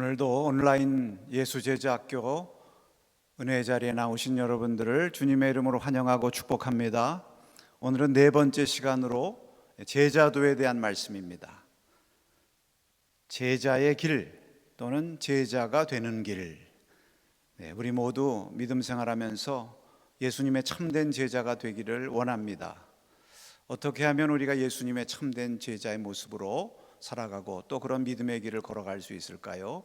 오늘도 온라인 예수제자학교 은혜의 자리에 나오신 여러분들을 주님의 이름으로 환영하고 축복합니다. 오늘은 네 번째 시간으로 제자도에 대한 말씀입니다. 제자의 길 또는 제자가 되는 길. 우리 모두 믿음 생활하면서 예수님의 참된 제자가 되기를 원합니다. 어떻게 하면 우리가 예수님의 참된 제자의 모습으로 살아가고 또 그런 믿음의 길을 걸어갈 수 있을까요?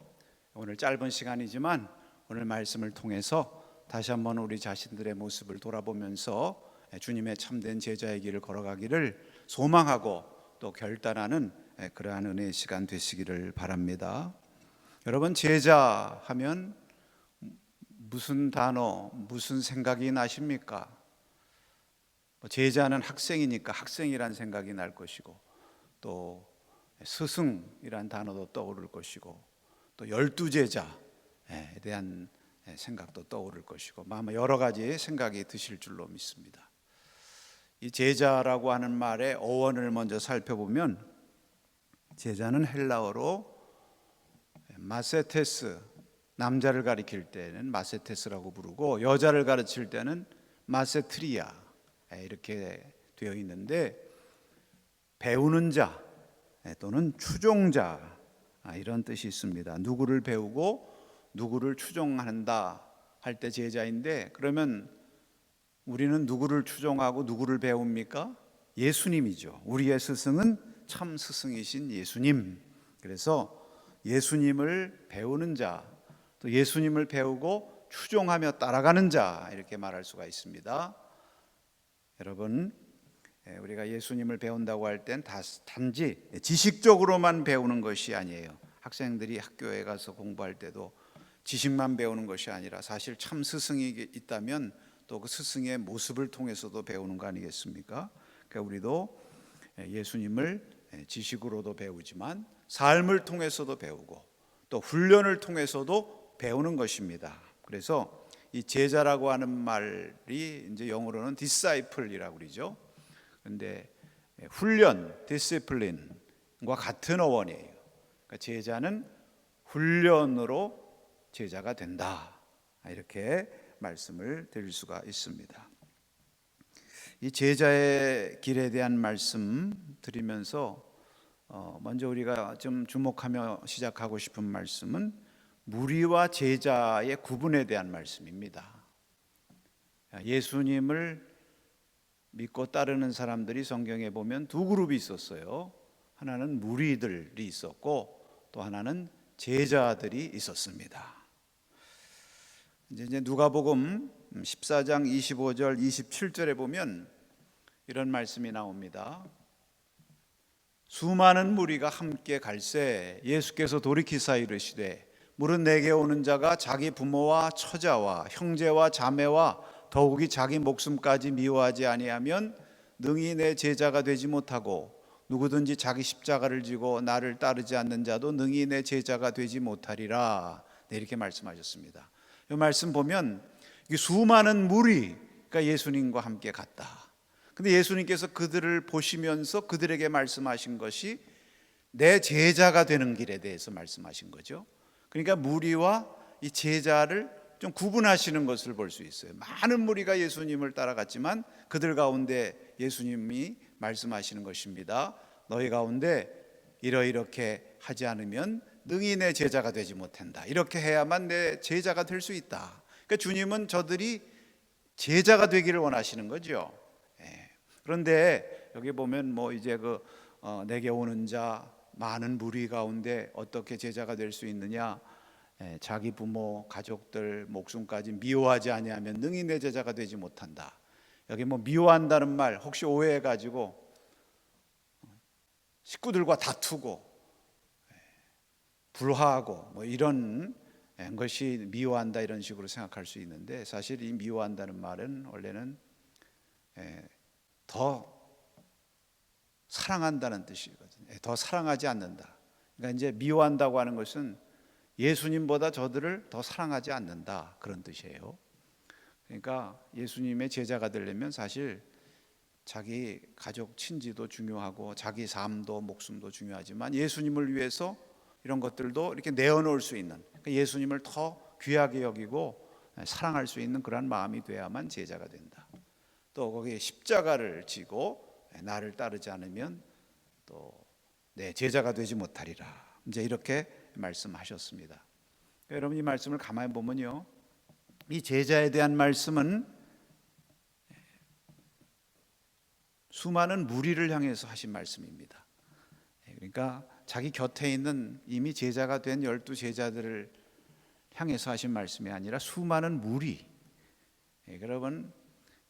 오늘 짧은 시간이지만 오늘 말씀을 통해서 다시 한번 우리 자신들의 모습을 돌아보면서 주님의 참된 제자의 길을 걸어가기를 소망하고 또 결단하는 그러한 은혜의 시간 되시기를 바랍니다. 여러분, 제자 하면 무슨 단어, 무슨 생각이 나십니까? 제자는 학생이니까 학생이란 생각이 날 것이고, 또 스승이란 단어도 떠오를 것이고, 또 12제자에 대한 생각도 떠오를 것이고, 아마 여러 가지 생각이 드실 줄로 믿습니다. 이 제자라고 하는 말의 어원을 먼저 살펴보면, 제자는 헬라어로 마세테스, 남자를 가리킬 때는 마세테스라고 부르고 여자를 가르칠 때는 마세트리아 이렇게 되어 있는데, 배우는 자 또는 추종자 이런 뜻이 있습니다. 누구를 배우고 누구를 추종한다 할 때 제자인데, 그러면 우리는 누구를 추종하고 누구를 배웁니까? 예수님이죠. 우리의 스승은 참 스승이신 예수님. 그래서 예수님을 배우는 자, 또 예수님을 배우고 추종하며 따라가는 자, 이렇게 말할 수가 있습니다. 여러분, 우리가 예수님을 배운다고 할 땐 단지 지식적으로만 배우는 것이 아니에요. 학생들이 학교에 가서 공부할 때도 지식만 배우는 것이 아니라 사실 참 스승이 있다면 또 그 스승의 모습을 통해서도 배우는 거 아니겠습니까? 그러니까 우리도 예수님을 지식으로도 배우지만 삶을 통해서도 배우고 또 훈련을 통해서도 배우는 것입니다. 그래서 이 제자라고 하는 말이 이제 영어로는 disciple이라고 그러죠. 그런데 훈련, 디시플린과 같은 어원이에요. 그러니까 제자는 훈련으로 제자가 된다, 이렇게 말씀을 드릴 수가 있습니다. 이 제자의 길에 대한 말씀 드리면서 먼저 우리가 좀 주목하며 시작하고 싶은 말씀은 무리와 제자의 구분에 대한 말씀입니다. 예수님을 믿고 따르는 사람들이 성경에 보면 두 그룹이 있었어요. 하나는 무리들이 있었고 또 하나는 제자들이 있었습니다. 이제 누가복음 14장 25절 27절에 보면 이런 말씀이 나옵니다. 수많은 무리가 함께 갈새 예수께서 돌이키사 이르시되 물은 내게 오는 자가 자기 부모와 처자와 형제와 자매와 더욱이 자기 목숨까지 미워하지 아니하면 능히 내 제자가 되지 못하고 누구든지 자기 십자가를 지고 나를 따르지 않는 자도 능히 내 제자가 되지 못하리라. 이렇게 말씀하셨습니다. 이 말씀 보면 수많은 무리가 예수님과 함께 갔다. 근데 예수님께서 그들을 보시면서 그들에게 말씀하신 것이 내 제자가 되는 길에 대해서 말씀하신 거죠. 그러니까 무리와 이 제자를 좀 구분하시는 것을 볼 수 있어요. 많은 무리가 예수님을 따라갔지만 그들 가운데 예수님이 말씀하시는 것입니다. 너희 가운데 이렇게 하지 않으면 능히 내 제자가 되지 못한다. 이렇게 해야만 내 제자가 될 수 있다. 그러니까 주님은 저들이 제자가 되기를 원하시는 거죠. 그런데 여기 보면 이제 내게 오는 자 많은 무리 가운데 어떻게 제자가 될 수 있느냐? 자기 부모, 가족들, 목숨까지 미워하지 아니하면 능히 내 제자가 되지 못한다. 여기 미워한다는 말 혹시 오해해 가지고 식구들과 다투고 불화하고 이런 것이 미워한다 이런 식으로 생각할 수 있는데, 사실 이 미워한다는 말은 원래는 더 사랑한다는 뜻이거든요. 더 사랑하지 않는다. 그러니까 이제 미워한다고 하는 것은 예수님보다 저들을 더 사랑하지 않는다, 그런 뜻이에요. 그러니까 예수님의 제자가 되려면 사실 자기 가족 친지도 중요하고 자기 삶도 목숨도 중요하지만 예수님을 위해서 이런 것들도 이렇게 내어놓을 수 있는, 예수님을 더 귀하게 여기고 사랑할 수 있는 그런 마음이 돼야만 제자가 된다. 또 거기에 십자가를 지고 나를 따르지 않으면 또 내 제자가 되지 못하리라. 이제 이렇게 말씀하셨습니다. 여러분, 이 말씀을 가만히 보면요, 이 제자에 대한 말씀은 수많은 무리를 향해서 하신 말씀입니다. 그러니까 자기 곁에 있는 이미 제자가 된 12 제자들을 향해서 하신 말씀이 아니라 수많은 무리. 여러분,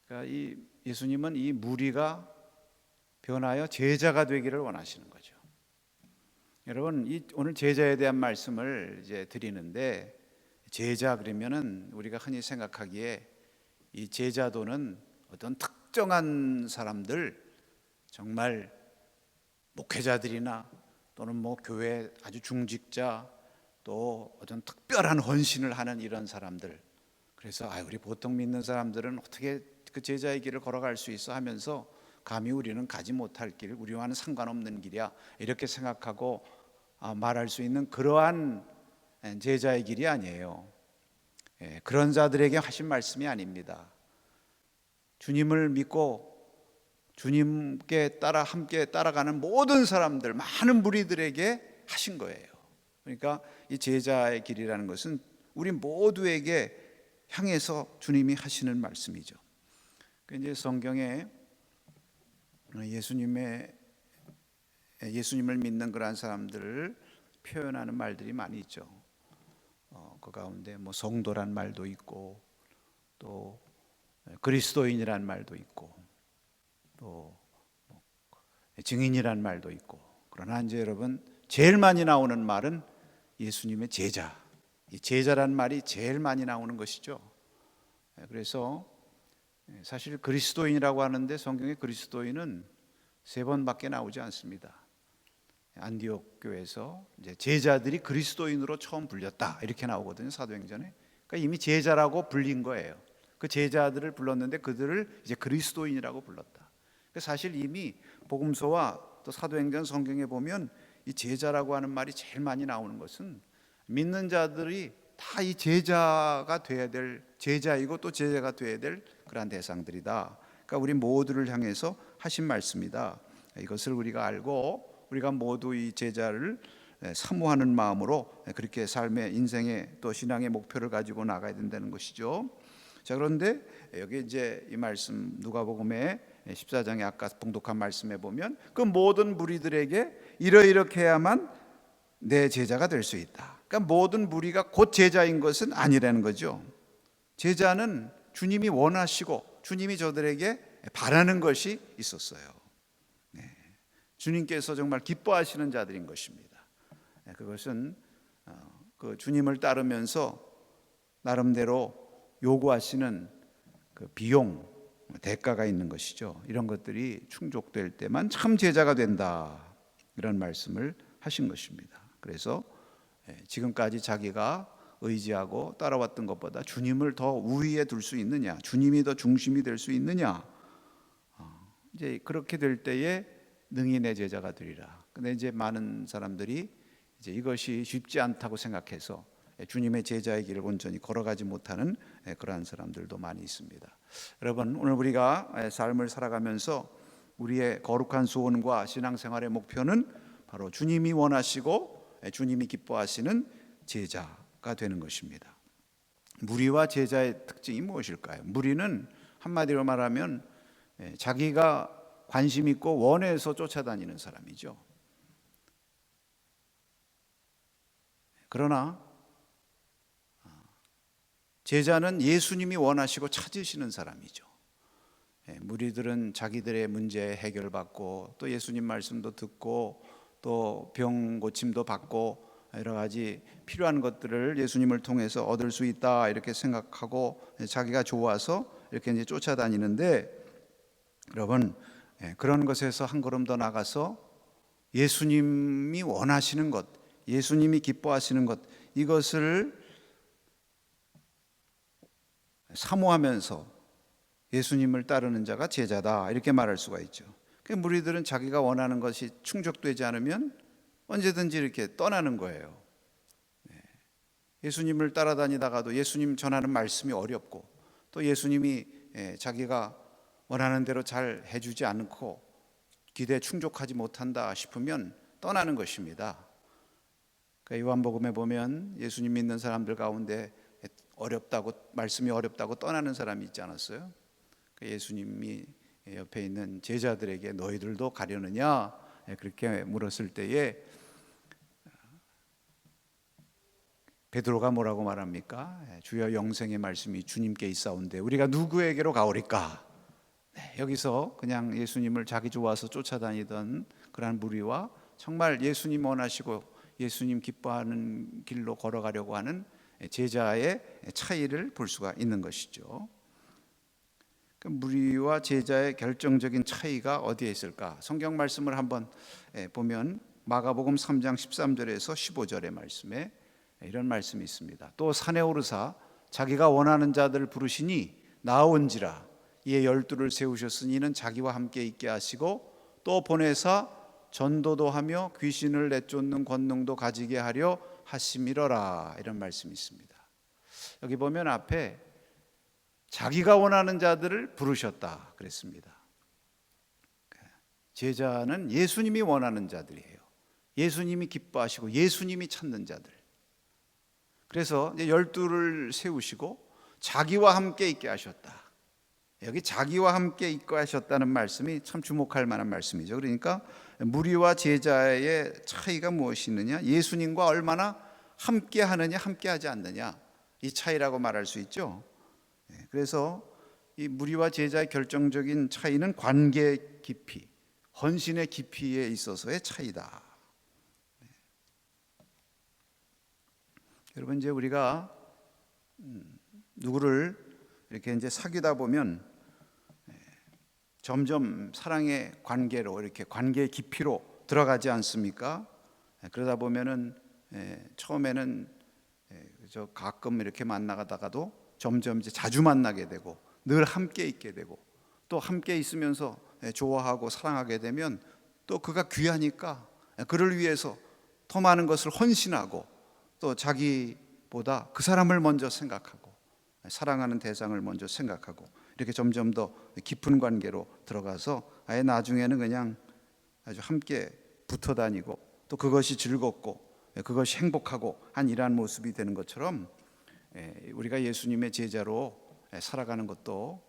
그러니까 이 예수님은 이 무리가 변하여 제자가 되기를 원하시는 거죠. 여러분, 오늘 제자에 대한 말씀을 이제 드리는데, 제자 그러면은 우리가 흔히 생각하기에 이 제자도는 어떤 특정한 사람들, 정말 목회자들이나 또는 뭐 교회 아주 중직자, 또 어떤 특별한 헌신을 하는 이런 사람들, 그래서 우리 보통 믿는 사람들은 어떻게 그 제자의 길을 걸어갈 수 있어 하면서 감히 우리는 가지 못할 길, 우리와는 상관없는 길이야, 이렇게 생각하고 말할 수 있는 그러한 제자의 길이 아니에요. 그런 자들에게 하신 말씀이 아닙니다. 주님을 믿고 주님께 함께 따라가는 모든 사람들, 많은 무리들에게 하신 거예요. 그러니까 이 제자의 길이라는 것은 우리 모두에게 향해서 주님이 하시는 말씀이죠. 이제 성경에 예수님을 믿는 그러한 사람들을 표현하는 말들이 많이 있죠. 그 가운데 뭐 성도란 말도 있고, 또 그리스도인이란 말도 있고, 또 증인이란 말도 있고. 그러나 이제 여러분, 제일 많이 나오는 말은 예수님의 제자. 이 제자란 말이 제일 많이 나오는 것이죠. 그래서 사실 그리스도인이라고 하는데 성경에 그리스도인은 3번밖에 나오지 않습니다. 안디옥 교회에서 이제 제자들이 그리스도인으로 처음 불렸다, 이렇게 나오거든요, 사도행전에. 그러니까 이미 제자라고 불린 거예요. 그 제자들을 불렀는데 그들을 이제 그리스도인이라고 불렀다. 사실 이미 복음서와 또 사도행전 성경에 보면 이 제자라고 하는 말이 제일 많이 나오는 것은 믿는 자들이 다 이 제자가 돼야 될, 제자이고 또 제자가 돼야 될 그러한 대상들이다. 그러니까 우리 모두를 향해서 하신 말씀이다. 이것을 우리가 알고 우리가 모두 이 제자를 사모하는 마음으로 그렇게 삶의, 인생의 또 신앙의 목표를 가지고 나가야 된다는 것이죠. 자, 그런데 여기 이제 이 말씀 누가복음의 14장의 아까 봉독한 말씀에 보면 그 모든 무리들에게 이렇게 해야만 내 제자가 될 수 있다. 그러니까 모든 무리가 곧 제자인 것은 아니라는 거죠. 제자는 주님이 원하시고 주님이 저들에게 바라는 것이 있었어요. 주님께서 정말 기뻐하시는 자들인 것입니다. 그것은 그 주님을 따르면서 나름대로 요구하시는 그 비용, 대가가 있는 것이죠. 이런 것들이 충족될 때만 참 제자가 된다, 이런 말씀을 하신 것입니다. 그래서 지금까지 자기가 의지하고 따라왔던 것보다 주님을 더 우위에 둘 수 있느냐, 주님이 더 중심이 될 수 있느냐, 이제 그렇게 될 때에 능히 내 제자가 되리라. 근데 이제 많은 사람들이 이제 이것이 쉽지 않다고 생각해서 주님의 제자의 길을 온전히 걸어가지 못하는 그러한 사람들도 많이 있습니다. 여러분, 오늘 우리가 삶을 살아가면서 우리의 거룩한 소원과 신앙생활의 목표는 바로 주님이 원하시고 주님이 기뻐하시는 제자가 되는 것입니다. 무리와 제자의 특징이 무엇일까요? 무리는 한마디로 말하면 자기가 관심 있고 원해서 쫓아다니는 사람이죠. 그러나 제자는 예수님이 원하시고 찾으시는 사람이죠. 무리들은 자기들의 문제 해결받고 또 예수님 말씀도 듣고 또 병 고침도 받고 여러 가지 필요한 것들을 예수님을 통해서 얻을 수 있다, 이렇게 생각하고 자기가 좋아서 이렇게 이제 쫓아다니는데, 여러분, 그런 것에서 한 걸음 더 나가서 예수님이 원하시는 것, 예수님이 기뻐하시는 것, 이것을 사모하면서 예수님을 따르는 자가 제자다, 이렇게 말할 수가 있죠. 무리들은 자기가 원하는 것이 충족되지 않으면 언제든지 이렇게 떠나는 거예요. 예수님을 따라다니다가도 예수님 전하는 말씀이 어렵고 또 예수님이 자기가 원하는 대로 잘 해주지 않고 기대에 충족하지 못한다 싶으면 떠나는 것입니다. 그러니까 요한복음에 보면 예수님 믿는 사람들 가운데 어렵다고, 말씀이 어렵다고 떠나는 사람이 있지 않았어요? 예수님이 옆에 있는 제자들에게 너희들도 가려느냐 그렇게 물었을 때에 베드로가 뭐라고 말합니까? 주여 영생의 말씀이 주님께 있사온데 우리가 누구에게로 가오리까? 여기서 그냥 예수님을 자기 좋아서 쫓아다니던 그러한 무리와 정말 예수님 원하시고 예수님 기뻐하는 길로 걸어가려고 하는 제자의 차이를 볼 수가 있는 것이죠. 무리와 제자의 결정적인 차이가 어디에 있을까? 성경 말씀을 한번 보면 마가복음 3장 13절에서 15절의 말씀에 이런 말씀이 있습니다. 또 산에 오르사 자기가 원하는 자들을 부르시니 나온지라 이에 12를 세우셨으니 이는 자기와 함께 있게 하시고 또 보내사 전도도 하며 귀신을 내쫓는 권능도 가지게 하려 하심이러라 이런 말씀이 있습니다. 여기 보면 앞에 자기가 원하는 자들을 부르셨다 그랬습니다. 제자는 예수님이 원하는 자들이에요. 예수님이 기뻐하시고 예수님이 찾는 자들. 그래서 이제 12를 세우시고 자기와 함께 있게 하셨다. 여기 자기와 함께 있게 하셨다는 말씀이 참 주목할 만한 말씀이죠. 그러니까 무리와 제자의 차이가 무엇이 있느냐? 예수님과 얼마나 함께 하느냐, 함께 하지 않느냐, 이 차이라고 말할 수 있죠. 그래서 이 무리와 제자의 결정적인 차이는 관계의 깊이, 헌신의 깊이에 있어서의 차이다. 여러분, 이제 우리가 누구를 이렇게 이제 사귀다 보면 점점 사랑의 관계로 이렇게 관계의 깊이로 들어가지 않습니까? 그러다 보면은 처음에는 저 가끔 이렇게 만나다가도 점점 이제 자주 만나게 되고 늘 함께 있게 되고 또 함께 있으면서 좋아하고 사랑하게 되면 또 그가 귀하니까 그를 위해서 더 많은 것을 헌신하고 또 자기보다 그 사람을 먼저 생각하고 사랑하는 대상을 먼저 생각하고 이렇게 점점 더 깊은 관계로 들어가서 아예 나중에는 그냥 아주 함께 붙어 다니고 또 그것이 즐겁고 그것이 행복하고 한 이러한 모습이 되는 것처럼 우리가 예수님의 제자로 살아가는 것도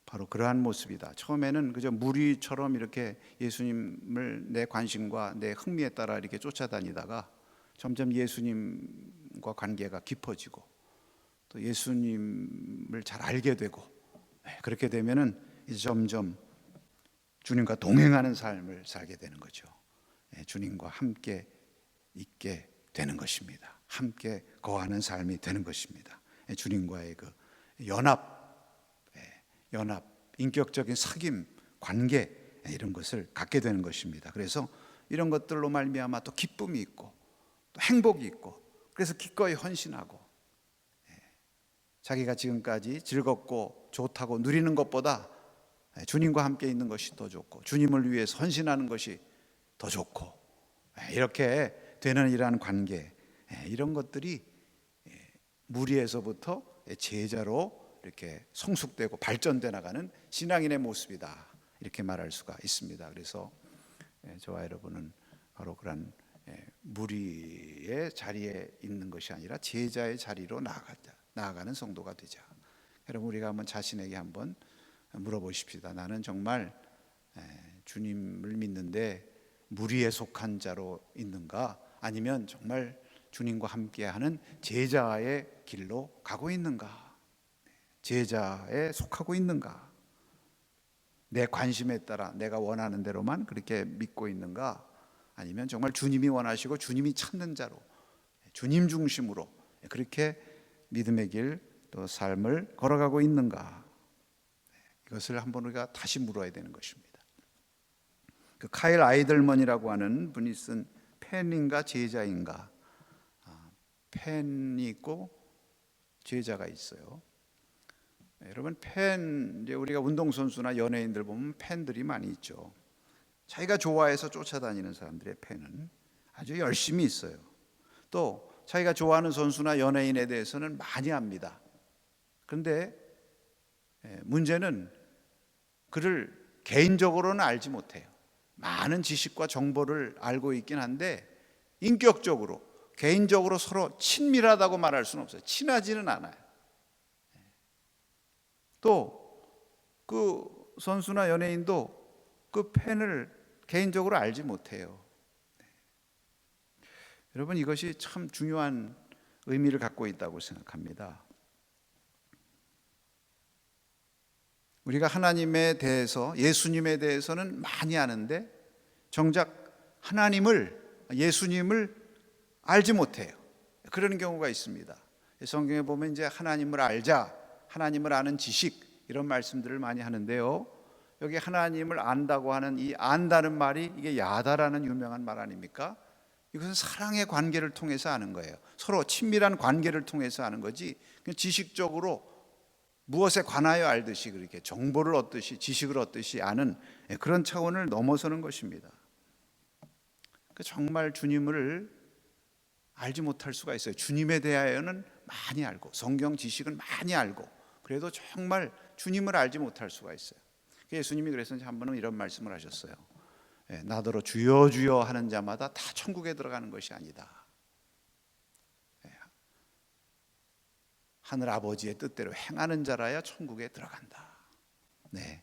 바로 그러한 모습이다. 처음에는 그저 무리처럼 이렇게 예수님을 내 관심과 내 흥미에 따라 이렇게 쫓아다니다가 점점 예수님과 관계가 깊어지고 또 예수님을 잘 알게 되고 그렇게 되면은 이제 점점 주님과 동행하는 삶을 살게 되는 거죠. 주님과 함께 있게 되는 것입니다. 함께 거하는 삶이 되는 것입니다. 주님과의 그 연합, 인격적인 사귐, 관계 이런 것을 갖게 되는 것입니다. 그래서 이런 것들로 말미암아 또 기쁨이 있고 또 행복이 있고 그래서 기꺼이 헌신하고 자기가 지금까지 즐겁고 좋다고 누리는 것보다 주님과 함께 있는 것이 더 좋고 주님을 위해서 헌신하는 것이 더 좋고 이렇게 되는 이러한 관계 이런 것들이 무리에서부터 제자로 이렇게 성숙되고 발전돼 나가는 신앙인의 모습이다 이렇게 말할 수가 있습니다. 그래서 저와 여러분은 바로 그런 무리의 자리에 있는 것이 아니라 제자의 자리로 나아가는 성도가 되자. 여러분 우리가 한번 자신에게 한번 물어보십시다. 나는 정말 주님을 믿는데 무리에 속한 자로 있는가? 아니면 정말 주님과 함께하는 제자의 길로 가고 있는가? 제자에 속하고 있는가? 내 관심에 따라 내가 원하는 대로만 그렇게 믿고 있는가? 아니면 정말 주님이 원하시고 주님이 찾는 자로 주님 중심으로 그렇게 믿음의 길 또 삶을 걸어가고 있는가? 이것을 한번 우리가 다시 물어야 되는 것입니다. 그 카일 아이들먼이라고 하는 분이 쓴 팬인가 제자인가? 팬이 있고 제자가 있어요. 여러분 팬, 이제 우리가 운동선수나 연예인들 보면 팬들이 많이 있죠. 자기가 좋아해서 쫓아다니는 사람들의 팬은 아주 열심히 있어요. 또 자기가 좋아하는 선수나 연예인에 대해서는 많이 압니다. 그런데 문제는 그를 개인적으로는 알지 못해요. 많은 지식과 정보를 알고 있긴 한데 인격적으로, 개인적으로 서로 친밀하다고 말할 수는 없어요. 친하지는 않아요. 또 그 선수나 연예인도 그 팬을 개인적으로 알지 못해요. 여러분, 이것이 참 중요한 의미를 갖고 있다고 생각합니다. 우리가 하나님에 대해서, 예수님에 대해서는 많이 아는데 정작 예수님을 알지 못해요. 그런 경우가 있습니다. 성경에 보면 이제 하나님을 알자, 하나님을 아는 지식, 이런 말씀들을 많이 하는데요. 여기 하나님을 안다고 하는 이 안다는 말이 이게 야다라는 유명한 말 아닙니까? 이것은 사랑의 관계를 통해서 아는 거예요. 서로 친밀한 관계를 통해서 아는 거지, 그냥 지식적으로 무엇에 관하여 알듯이, 그렇게 정보를 얻듯이, 지식을 얻듯이 아는 그런 차원을 넘어서는 것입니다. 정말 주님을 알지 못할 수가 있어요. 주님에 대하여는 많이 알고 성경 지식은 많이 알고, 그래도 정말 주님을 알지 못할 수가 있어요. 예수님이 그래서 한 번은 이런 말씀을 하셨어요. 나더러 주여 주여 하는 자마다 다 천국에 들어가는 것이 아니다. 하늘 아버지의 뜻대로 행하는 자라야 천국에 들어간다. 네.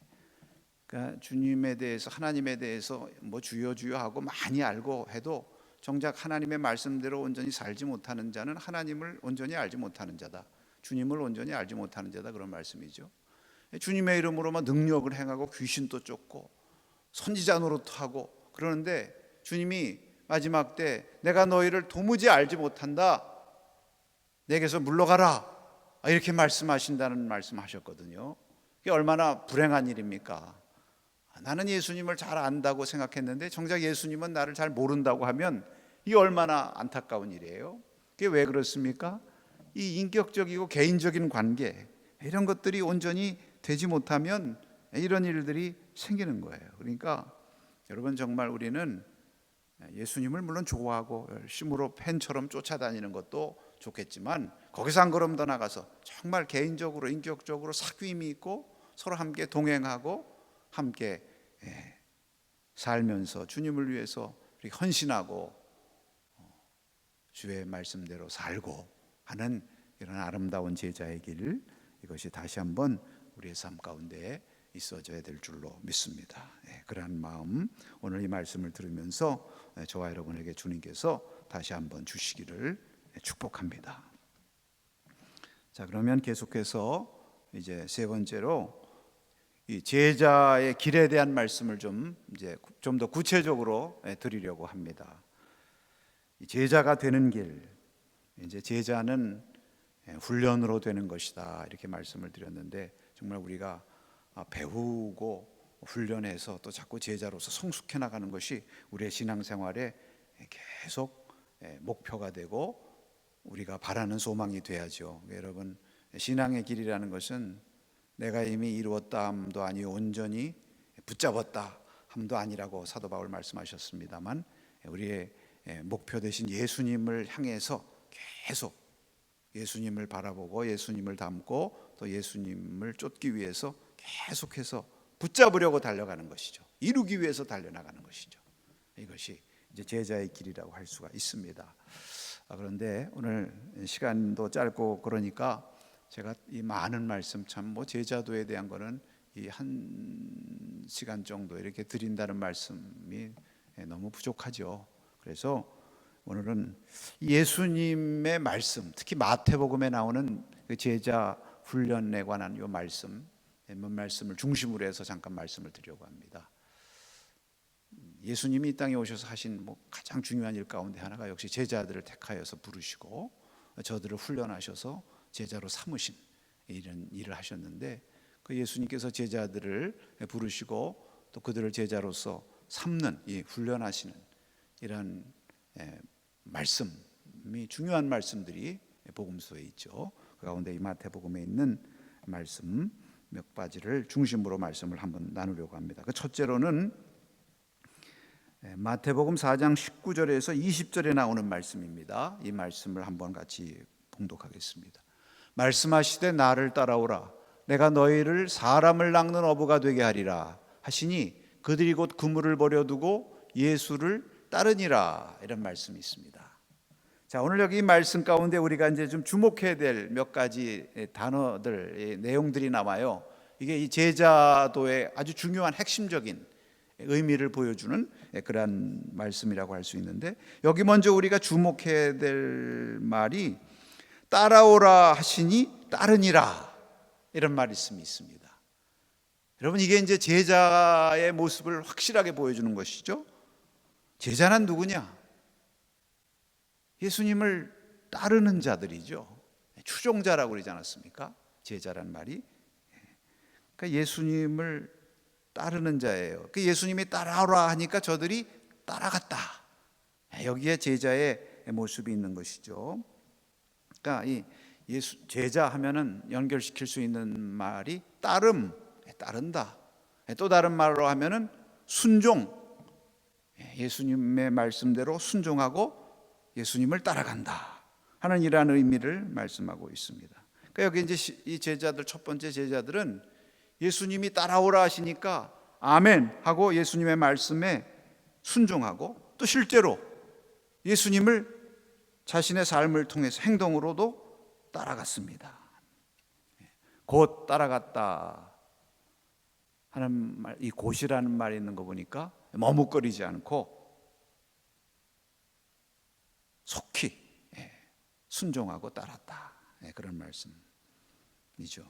그러니까 주님에 대해서, 하나님에 대해서 뭐 주여 주여 하고 많이 알고 해도 정작 하나님의 말씀대로 온전히 살지 못하는 자는 하나님을 온전히 알지 못하는 자다. 주님을 온전히 알지 못하는 자다, 그런 말씀이죠. 주님의 이름으로 막 능력을 행하고 귀신도 쫓고 선지자 노릇하고 그러는데 주님이 마지막 때 내가 너희를 도무지 알지 못한다, 내게서 물러가라, 이렇게 말씀하신다는 말씀하셨거든요. 이게 얼마나 불행한 일입니까? 나는 예수님을 잘 안다고 생각했는데 정작 예수님은 나를 잘 모른다고 하면 이게 얼마나 안타까운 일이에요. 그게 왜 그렇습니까? 이 인격적이고 개인적인 관계, 이런 것들이 온전히 되지 못하면 이런 일들이 생기는 거예요. 그러니까 여러분, 정말 우리는 예수님을 물론 좋아하고 열심으로 팬처럼 쫓아다니는 것도 좋겠지만 거기서 한 걸음 더 나가서 정말 개인적으로, 인격적으로 사귐이 있고 서로 함께 동행하고 함께 살면서 주님을 위해서 헌신하고 주의 말씀대로 살고 하는 이런 아름다운 제자의 길, 이것이 다시 한번 우리의 삶 가운데 있어져야 될 줄로 믿습니다. 그러한 마음, 오늘 이 말씀을 들으면서 저와 여러분에게 주님께서 다시 한번 주시기를 축복합니다. 자, 그러면 계속해서 이제 세 번째로 이 제자의 길에 대한 말씀을 좀 더 구체적으로 드리려고 합니다. 이 제자가 되는 길, 이제 제자는 훈련으로 되는 것이다, 이렇게 말씀을 드렸는데 정말 우리가 배우고 훈련해서 또 자꾸 제자로서 성숙해 나가는 것이 우리의 신앙생활에 계속 목표가 되고 우리가 바라는 소망이 돼야죠. 여러분, 신앙의 길이라는 것은 내가 이미 이루었다 함도 아니요 온전히 붙잡았다 함도 아니라고 사도 바울 말씀하셨습니다만, 우리의 목표 되신 예수님을 향해서 계속 예수님을 바라보고 예수님을 닮고 또 예수님을 쫓기 위해서 계속해서 붙잡으려고 달려가는 것이죠. 이루기 위해서 달려나가는 것이죠. 이것이 이제 제자의 길이라고 할 수가 있습니다. 그런데 오늘 시간도 짧고 그러니까 제가 이 많은 말씀, 참 뭐 제자도에 대한 거는 이 한 시간 정도 이렇게 드린다는 말씀이 너무 부족하죠. 그래서 오늘은 예수님의 말씀, 특히 마태복음에 나오는 그 제자 훈련에 관한 이 말씀을 중심으로 해서 잠깐 말씀을 드리려고 합니다. 예수님이 이 땅에 오셔서 하신 가장 중요한 일 가운데 하나가 역시 제자들을 택하여서 부르시고 저들을 훈련하셔서 제자로 삼으신 이런 일을 하셨는데, 그 예수님께서 제자들을 부르시고 또 그들을 제자로서 삼는, 이 훈련하시는 이런 말씀이, 중요한 말씀들이 복음서에 있죠. 그 가운데 이 마태복음에 있는 말씀 몇 가지를 중심으로 말씀을 한번 나누려고 합니다. 그 첫째로는 마태복음 4장 19절에서 20절에 나오는 말씀입니다. 이 말씀을 한번 같이 봉독하겠습니다. 말씀하시되 나를 따라오라. 내가 너희를 사람을 낚는 어부가 되게 하리라 하시니 그들이 곧 그물을 버려두고 예수를 따르니라. 이런 말씀이 있습니다. 자, 오늘 여기 말씀 가운데 우리가 이제 좀 주목해야 될 몇 가지 단어들, 내용들이 나와요. 이게 이 제자도의 아주 중요한 핵심적인 의미를 보여주는 그러한 말씀이라고 할 수 있는데, 여기 먼저 우리가 주목해야 될 말이 따라오라 하시니 따르니라, 이런 말씀이 있습니다. 여러분, 이게 이제 제자의 모습을 확실하게 보여주는 것이죠. 제자는 누구냐? 예수님을 따르는 자들이죠. 추종자라고 그러지 않았습니까? 제자란 말이. 그러니까 예수님을 따르는 자예요. 그 예수님이 따라오라 하니까 저들이 따라갔다. 여기에 제자의 모습이 있는 것이죠. 그러니까 이 제자 하면은 연결시킬 수 있는 말이 따름, 따른다. 또 다른 말로 하면은 순종, 예수님의 말씀대로 순종하고 예수님을 따라간다 하는 이러한 의미를 말씀하고 있습니다. 그러니까 여기 이제 이 제자들, 첫 번째 제자들은 예수님이 따라오라 하시니까 아멘 하고 예수님의 말씀에 순종하고, 또 실제로 예수님을 자신의 삶을 통해서 행동으로도 따라갔습니다. 곧 따라갔다 하는 말, 이 곧이라는 말이 있는 거 보니까 머뭇거리지 않고 속히 순종하고 따랐다, 그런 말씀이죠.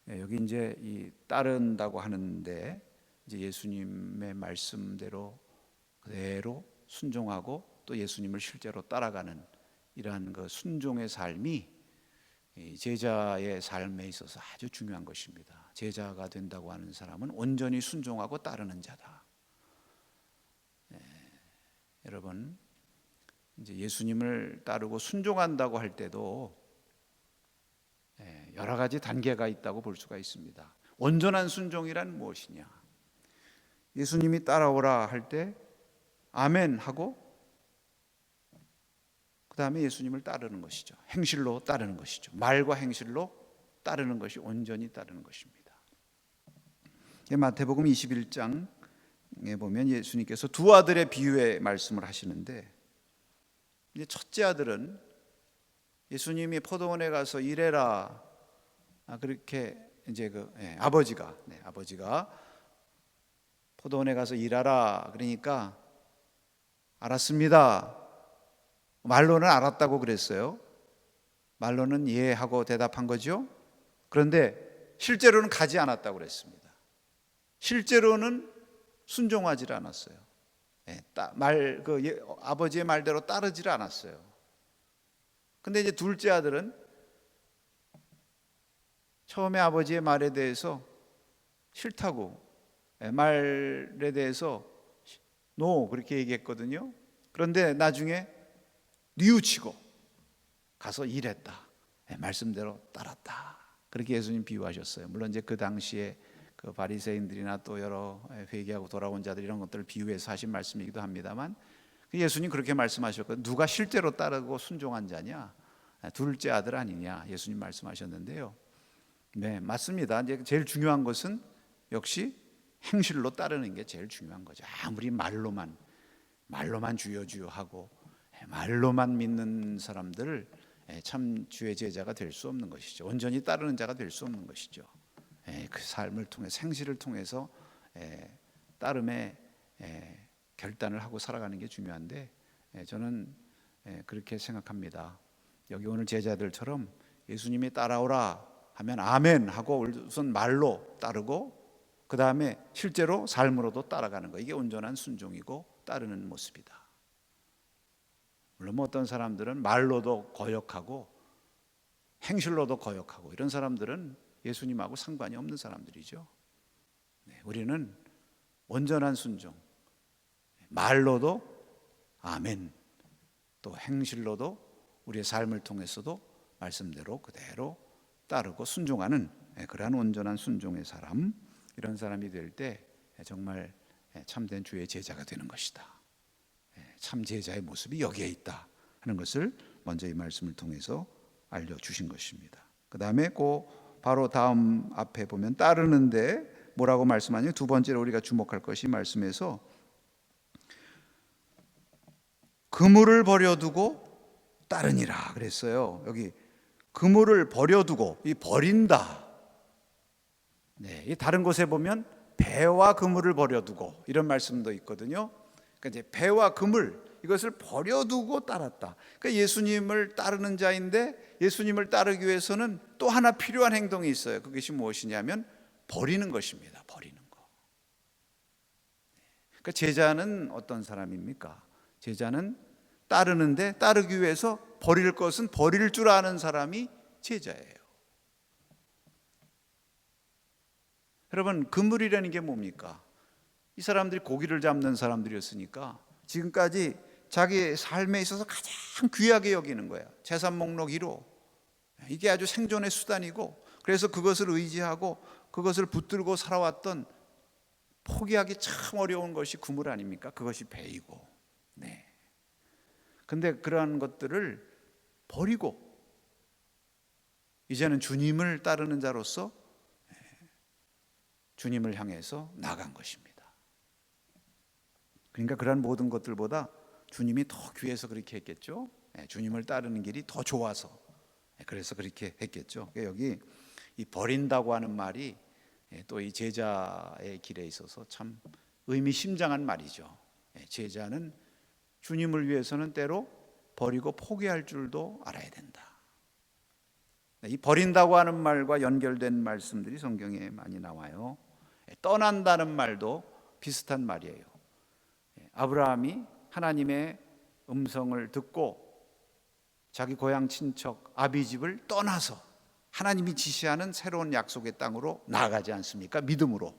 여기 이제 이 따른다고 하는데, 이제 예수님의 말씀대로 그대로 순종하고 또 예수님을 실제로 따라가는 이러한 그 순종의 삶이 제자의 삶에 있어서 아주 중요한 것입니다. 제자가 된다고 하는 사람은 온전히 순종하고 따르는 자다. 여러분, 이제 예수님을 따르고 순종한다고 할 때도 여러 가지 단계가 있다고 볼 수가 있습니다. 온전한 순종이란 무엇이냐? 예수님이 따라오라 할 때 아멘 하고 그 다음에 예수님을 따르는 것이죠. 행실로 따르는 것이죠. 말과 행실로 따르는 것이 온전히 따르는 것입니다. 마태복음 21장에 보면 예수님께서 두 아들의 비유의 말씀을 하시는데, 이제 첫째 아들은 예수님이 포도원에 가서 일해라, 그렇게 이제 아버지가 포도원에 가서 일하라 그러니까 알았습니다. 말로는 알았다고 그랬어요. 말로는 예 하고 대답한 거죠. 그런데 실제로는 가지 않았다고 그랬습니다. 실제로는 순종하지 않았어요. 아버지의 말대로 따르지 않았어요. 근데 이제 둘째 아들은 처음에 아버지의 말에 대해서 싫다고, 말에 대해서 노 그렇게 얘기했거든요. 그런데 나중에 뉘우치고 가서 일했다. 말씀대로 따랐다. 그렇게 예수님 비유하셨어요. 물론 이제 그 당시에 그 바리새인들이나 또 여러 회개하고 돌아온 자들 이런 것들을 비유해서 하신 말씀이기도 합니다만, 예수님 그렇게 말씀하셨거든요. 누가 실제로 따르고 순종한 자냐? 둘째 아들 아니냐? 예수님 말씀하셨는데요. 네, 맞습니다. 이제 제일 중요한 것은 역시 행실로 따르는 게 제일 중요한 거죠. 아무리 말로만 주여 주여 하고 말로만 믿는 사람들을 참 주의 제자가 될 수 없는 것이죠. 온전히 따르는 자가 될 수 없는 것이죠. 그 삶을 통해 생실을 통해서 따름의 결단을 하고 살아가는 게 중요한데, 저는 그렇게 생각합니다. 여기 오늘 제자들처럼 예수님이 따라오라 하면 아멘 하고 우선 말로 따르고 그 다음에 실제로 삶으로도 따라가는 거, 이게 온전한 순종이고 따르는 모습이다. 물론 어떤 사람들은 말로도 거역하고 행실로도 거역하고 이런 사람들은 예수님하고 상관이 없는 사람들이죠. 우리는 온전한 순종, 말로도 아멘, 또 행실로도 우리의 삶을 통해서도 말씀대로 그대로 따르고 순종하는 그러한 온전한 순종의 사람, 이런 사람이 될 때 정말 참된 주의 제자가 되는 것이다. 참 제자의 모습이 여기에 있다 하는 것을 먼저 이 말씀을 통해서 알려주신 것입니다. 그 다음에 바로 다음 앞에 보면 따르는데 뭐라고 말씀하냐면 두 번째로 우리가 주목할 것이 말씀에서 그물을 버려두고 따르니라 그랬어요. 여기 그물을 버려두고, 이 버린다. 네, 이 다른 곳에 보면 배와 그물을 버려두고 이런 말씀도 있거든요. 그러니까 이제 배와 그물 이것을 버려두고 따랐다. 그러니까 예수님을 따르는 자인데 예수님을 따르기 위해서는 또 하나 필요한 행동이 있어요. 그것이 무엇이냐면 버리는 것입니다. 버리는 거. 그러니까 제자는 어떤 사람입니까? 제자는 따르는데 따르기 위해서 버릴 것은 버릴 줄 아는 사람이 제자예요. 여러분, 그물이라는 게 뭡니까? 이 사람들이 고기를 잡는 사람들이었으니까 지금까지 자기 삶에 있어서 가장 귀하게 여기는 거야. 재산 목록 1호. 이게 아주 생존의 수단이고, 그래서 그것을 의지하고 그것을 붙들고 살아왔던, 포기하기 참 어려운 것이 그물 아닙니까? 그것이 배이고. 네. 근데 그러한 것들을 버리고 이제는 주님을 따르는 자로서 주님을 향해서 나간 것입니다. 그러니까 그러한 모든 것들보다 주님이 더 귀해서 그렇게 했겠죠. 주님을 따르는 길이 더 좋아서 그래서 그렇게 했겠죠. 여기 이 버린다고 하는 말이 또 이 제자의 길에 있어서 참 의미심장한 말이죠. 제자는 주님을 위해서는 때로 버리고 포기할 줄도 알아야 된다. 이 버린다고 하는 말과 연결된 말씀들이 성경에 많이 나와요. 떠난다는 말도 비슷한 말이에요. 아브라함이 하나님의 음성을 듣고 자기 고향 친척 아비집을 떠나서 하나님이 지시하는 새로운 약속의 땅으로 나아가지 않습니까? 믿음으로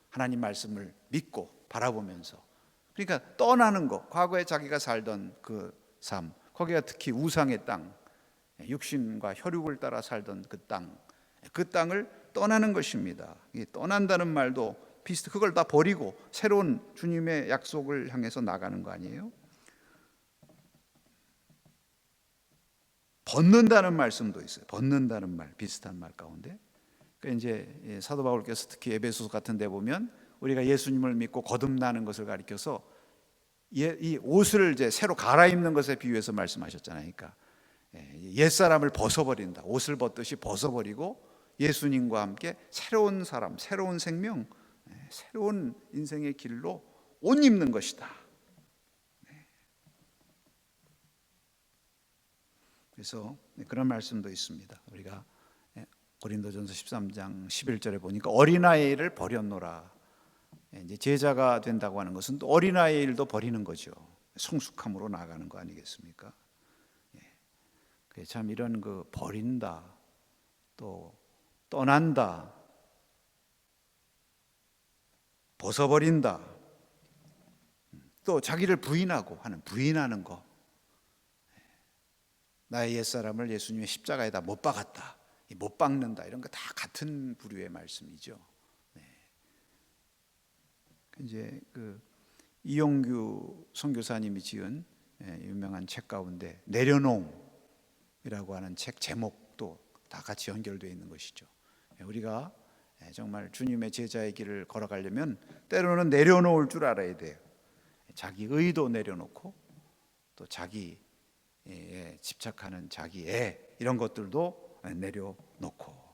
하나님 말씀을 믿고 바라보면서. 그러니까 떠나는 것, 과거에 자기가 살던 그 삶, 거기가 특히 우상의 땅, 육신과 혈육을 따라 살던 그 땅, 그 땅을 떠나는 것입니다. 이 떠난다는 말도 그걸 다 버리고 새로운 주님의 약속을 향해서 나가는 거 아니에요? 벗는다는 말씀도 있어요. 벗는다는 말, 비슷한 말 가운데. 그러니까 이제 사도 바울께서 특히 에베소서 같은 데 보면 우리가 예수님을 믿고 거듭나는 것을 가리켜서 이 옷을 이제 새로 갈아입는 것에 비유해서 말씀하셨잖아요. 그러니까 옛사람을 벗어버린다. 옷을 벗듯이 벗어버리고 예수님과 함께 새로운 사람, 새로운 생명, 새로운 인생의 길로 옷 입는 것이다. 그래서 그런 말씀도 있습니다. 우리가 고린도전서 13장 11절에 보니까 어린아이를 버렸노라. 이제 제자가 된다고 하는 것은 또 어린아이일도 버리는 거죠. 성숙함으로 나아가는 거 아니겠습니까? 참 이런 그 버린다, 또 떠난다, 벗어버린다, 또 자기를 부인하는 거, 나의 옛사람을 예수님의 십자가에다 못 박았다, 못 박는다, 이런 거 다 같은 부류의 말씀이죠. 이제 그 이용규 선교사님이 지은 유명한 책 가운데 내려놓음이라고 하는 책 제목도 다 같이 연결되어 있는 것이죠. 우리가 정말 주님의 제자의 길을 걸어가려면 때로는 내려놓을 줄 알아야 돼요. 자기 의도 내려놓고 또 자기에 집착하는 자기 애 이런 것들도 내려놓고.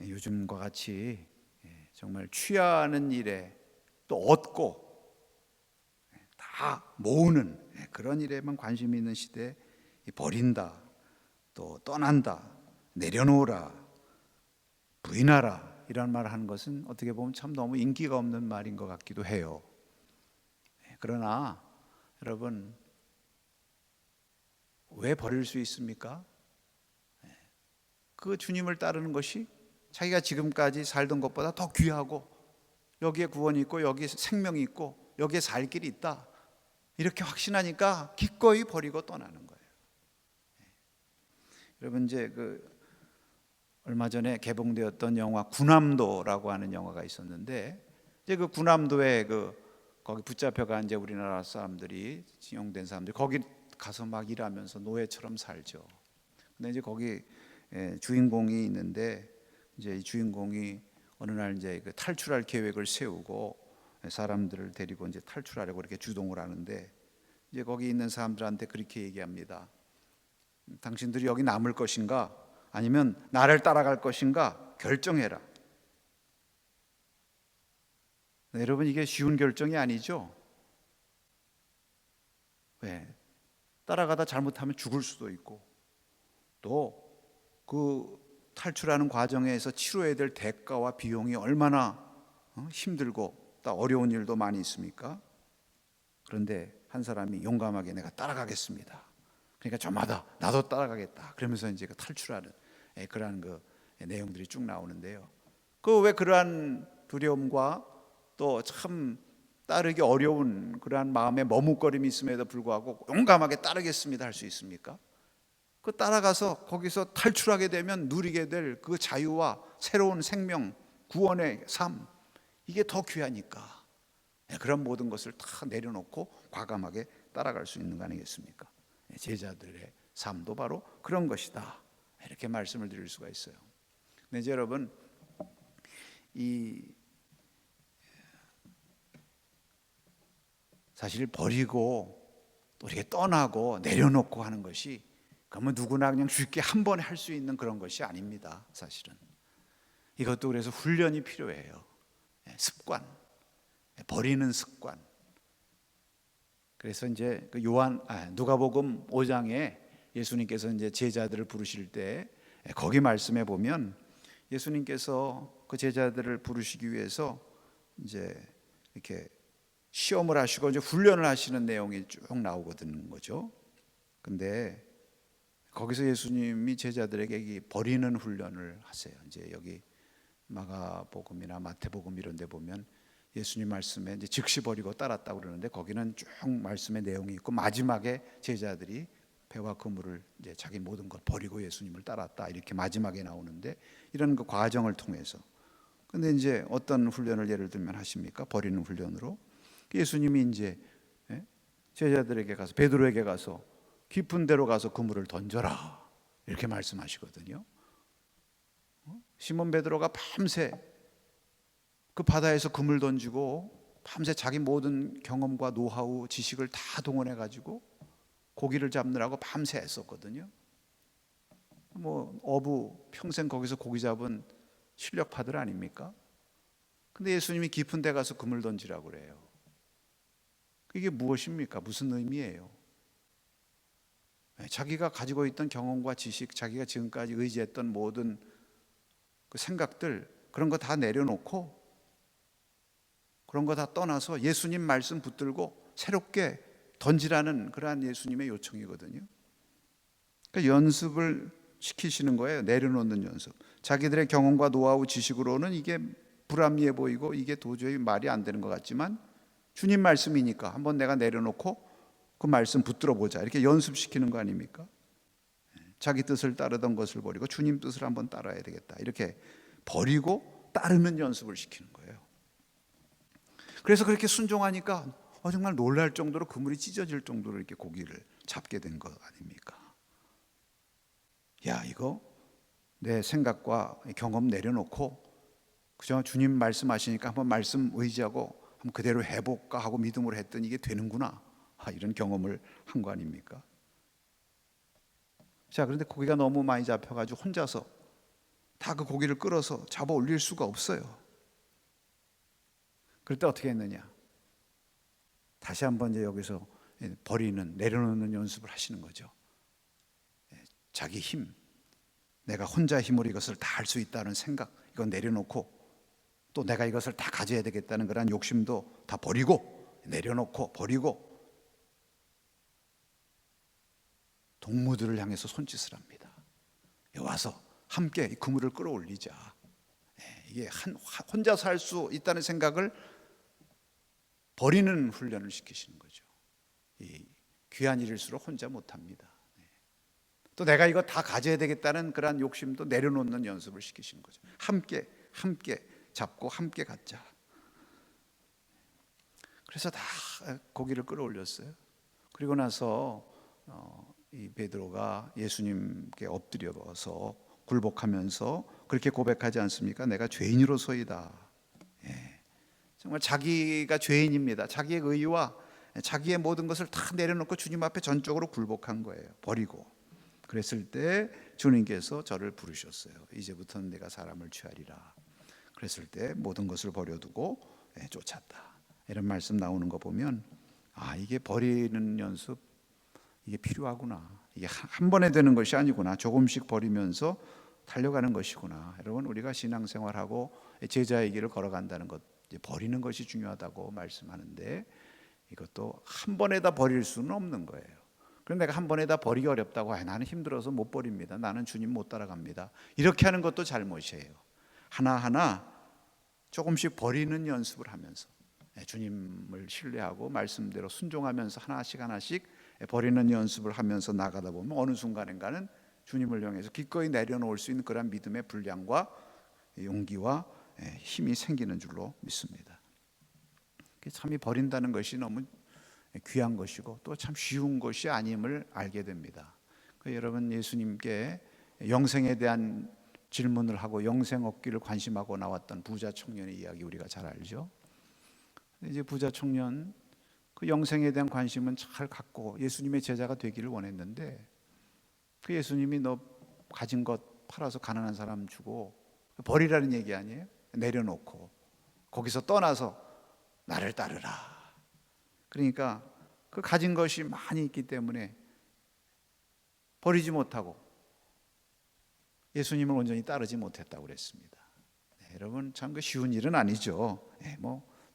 요즘과 같이 정말 취하는 일에 또 얻고 다 모으는 그런 일에만 관심이 있는 시대에 버린다, 또 떠난다, 내려놓으라, 부인하라 이런 말을 하는 것은 어떻게 보면 참 너무 인기가 없는 말인 것 같기도 해요. 그러나 여러분, 왜 버릴 수 있습니까? 그 주님을 따르는 것이 자기가 지금까지 살던 것보다 더 귀하고 여기에 구원이 있고 여기에 생명이 있고 여기에 살 길이 있다, 이렇게 확신하니까 기꺼이 버리고 떠나는 거예요. 여러분, 이제 얼마 전에 개봉되었던 영화 군함도라고 하는 영화가 있었는데, 이제 그 구남도에 거기 붙잡혀간 이제 우리나라 사람들이, 징용된 사람들이 거기 가서 막 일하면서 노예처럼 살죠. 근데 이제 거기 주인공이 있는데, 이제 이 주인공이 어느 날 이제 그 탈출할 계획을 세우고 사람들을 데리고 이제 탈출하려고 이렇게 주동을 하는데, 이제 거기 있는 사람들한테 그렇게 얘기합니다. 당신들이 여기 남을 것인가 아니면 나를 따라갈 것인가 결정해라. 네, 여러분, 이게 쉬운 결정이 아니죠. 왜? 따라가다 잘못하면 죽을 수도 있고, 또 그 탈출하는 과정에서 치러야 될 대가와 비용이 얼마나 힘들고 또 어려운 일도 많이 있습니까? 그런데 한 사람이 용감하게 내가 따라가겠습니다. 그러니까 저마다 나도 따라가겠다. 그러면서 이제 그 탈출하는 그러한 그 내용들이 쭉 나오는데요. 그 왜 그러한 두려움과 또 참 따르기 어려운 그러한 마음의 머뭇거림이 있음에도 불구하고 용감하게 따르겠습니다 할 수 있습니까? 그 따라가서 거기서 탈출하게 되면 누리게 될 그 자유와 새로운 생명, 구원의 삶, 이게 더 귀하니까 그런 모든 것을 다 내려놓고 과감하게 따라갈 수 있는 거 아니겠습니까? 제자들의 삶도 바로 그런 것이다, 이렇게 말씀을 드릴 수가 있어요. 근데 이제 여러분, 사실 버리고 또 이렇게 떠나고 내려놓고 하는 것이 그러면 누구나 그냥 쉽게 한 번에 할 수 있는 그런 것이 아닙니다. 사실은 이것도 그래서 훈련이 필요해요. 습관, 버리는 습관. 그래서 이제 그 누가복음 5장에 예수님께서 이제 제자들을 부르실 때 거기 말씀에 보면 예수님께서 그 제자들을 부르시기 위해서 이제 이렇게 시험을 하시고 이제 훈련을 하시는 내용이 쭉 나오거든 거죠. 근데 거기서 예수님이 제자들에게 이 버리는 훈련을 하세요. 이제 여기 마가복음이나 마태복음 이런 데 보면 예수님 말씀에 이제 즉시 버리고 따랐다고 그러는데, 거기는 쭉 말씀의 내용이 있고 마지막에 제자들이 배와 그물을 이제 자기 모든 걸 버리고 예수님을 따랐다, 이렇게 마지막에 나오는데, 이런 그 과정을 통해서. 근데 이제 어떤 훈련을 예를 들면 하십니까? 버리는 훈련으로 예수님이 이제 제자들에게 가서, 베드로에게 가서 깊은 데로 가서 그물을 던져라, 이렇게 말씀하시거든요. 시몬 베드로가 밤새 그 바다에서 그물 던지고 밤새 자기 모든 경험과 노하우, 지식을 다 동원해 가지고 고기를 잡느라고 밤새 했었거든요. 어부 평생 거기서 고기 잡은 실력파들 아닙니까? 근데 예수님이 깊은 데 가서 그물 던지라고 그래요. 이게 무엇입니까? 무슨 의미예요? 자기가 가지고 있던 경험과 지식, 자기가 지금까지 의지했던 모든 그 생각들, 그런 거 다 내려놓고, 그런 거 다 떠나서 예수님 말씀 붙들고 새롭게 던지라는 그러한 예수님의 요청이거든요. 그러니까 연습을 시키시는 거예요. 내려놓는 연습. 자기들의 경험과 노하우, 지식으로는 이게 불합리해 보이고 이게 도저히 말이 안 되는 것 같지만, 주님 말씀이니까 한번 내가 내려놓고 그 말씀 붙들어 보자, 이렇게 연습시키는 거 아닙니까? 자기 뜻을 따르던 것을 버리고 주님 뜻을 한번 따라야 되겠다, 이렇게 버리고 따르는 연습을 시키는 거예요. 그래서 그렇게 순종하니까 정말 놀랄 정도로 그물이 찢어질 정도로 이렇게 고기를 잡게 된 것 아닙니까? 야, 이거 내 생각과 경험 내려놓고 그저 주님 말씀하시니까 한번 말씀 의지하고 한번 그대로 해볼까 하고 믿음으로 했더니 이게 되는구나, 이런 경험을 한 거 아닙니까? 자, 그런데 고기가 너무 많이 잡혀가지고 혼자서 다 그 고기를 끌어서 잡아 올릴 수가 없어요. 그럴 때 어떻게 했느냐? 다시 한번 이제 여기서 버리는, 내려놓는 연습을 하시는 거죠. 자기 힘, 내가 혼자 힘으로 이것을 다 할 수 있다는 생각, 이건 내려놓고, 또 내가 이것을 다 가져야 되겠다는 그런 욕심도 다 버리고, 내려놓고 버리고, 동무들을 향해서 손짓을 합니다. 와서 함께 이 그물을 끌어올리자. 이게 혼자서 할 수 있다는 생각을 버리는 훈련을 시키시는 거죠. 이 귀한 일일수록 혼자 못합니다. 또 내가 이거 다 가져야 되겠다는 그런 욕심도 내려놓는 연습을 시키시는 거죠. 함께 잡고 함께 갖자. 그래서 다 고기를 끌어올렸어요. 그리고 나서 이 베드로가 예수님께 엎드려서 굴복하면서 그렇게 고백하지 않습니까? 내가 죄인으로서이다. 예. 정말 자기가 죄인입니다. 자기의 의와 자기의 모든 것을 다 내려놓고 주님 앞에 전적으로 굴복한 거예요. 버리고. 그랬을 때 주님께서 저를 부르셨어요. 이제부터는 내가 사람을 취하리라. 그랬을 때 모든 것을 버려두고 쫓았다. 이런 말씀 나오는 거 보면 이게 버리는 연습, 이게 필요하구나. 이게 한 번에 되는 것이 아니구나. 조금씩 버리면서 달려가는 것이구나. 여러분, 우리가 신앙생활하고 제자의 길을 걸어간다는 것, 버리는 것이 중요하다고 말씀하는데 이것도 한 번에 다 버릴 수는 없는 거예요. 그런데 내가 한 번에 다 버리기 어렵다고 나는 힘들어서 못 버립니다. 나는 주님 못 따라갑니다. 이렇게 하는 것도 잘못이에요. 하나하나 조금씩 버리는 연습을 하면서 주님을 신뢰하고 말씀대로 순종하면서 하나씩 버리는 연습을 하면서 나가다 보면 어느 순간인가는 주님을 향해서 기꺼이 내려놓을 수 있는 그런 믿음의 분량과 용기와 힘이 생기는 줄로 믿습니다. 참 이 버린다는 것이 너무 귀한 것이고 또 참 쉬운 것이 아님을 알게 됩니다. 여러분, 예수님께 영생에 대한 질문을 하고 영생 얻기를 관심하고 나왔던 부자 청년의 이야기 우리가 잘 알죠. 이제 부자 청년 그 영생에 대한 관심은 잘 갖고 예수님의 제자가 되기를 원했는데 그 예수님이 너 가진 것 팔아서 가난한 사람 주고 버리라는 얘기 아니에요? 내려놓고 거기서 떠나서 나를 따르라. 그러니까 그 가진 것이 많이 있기 때문에 버리지 못하고 예수님을 온전히 따르지 못했다고 그랬습니다. 여러분, 참 그 쉬운 일은 아니죠.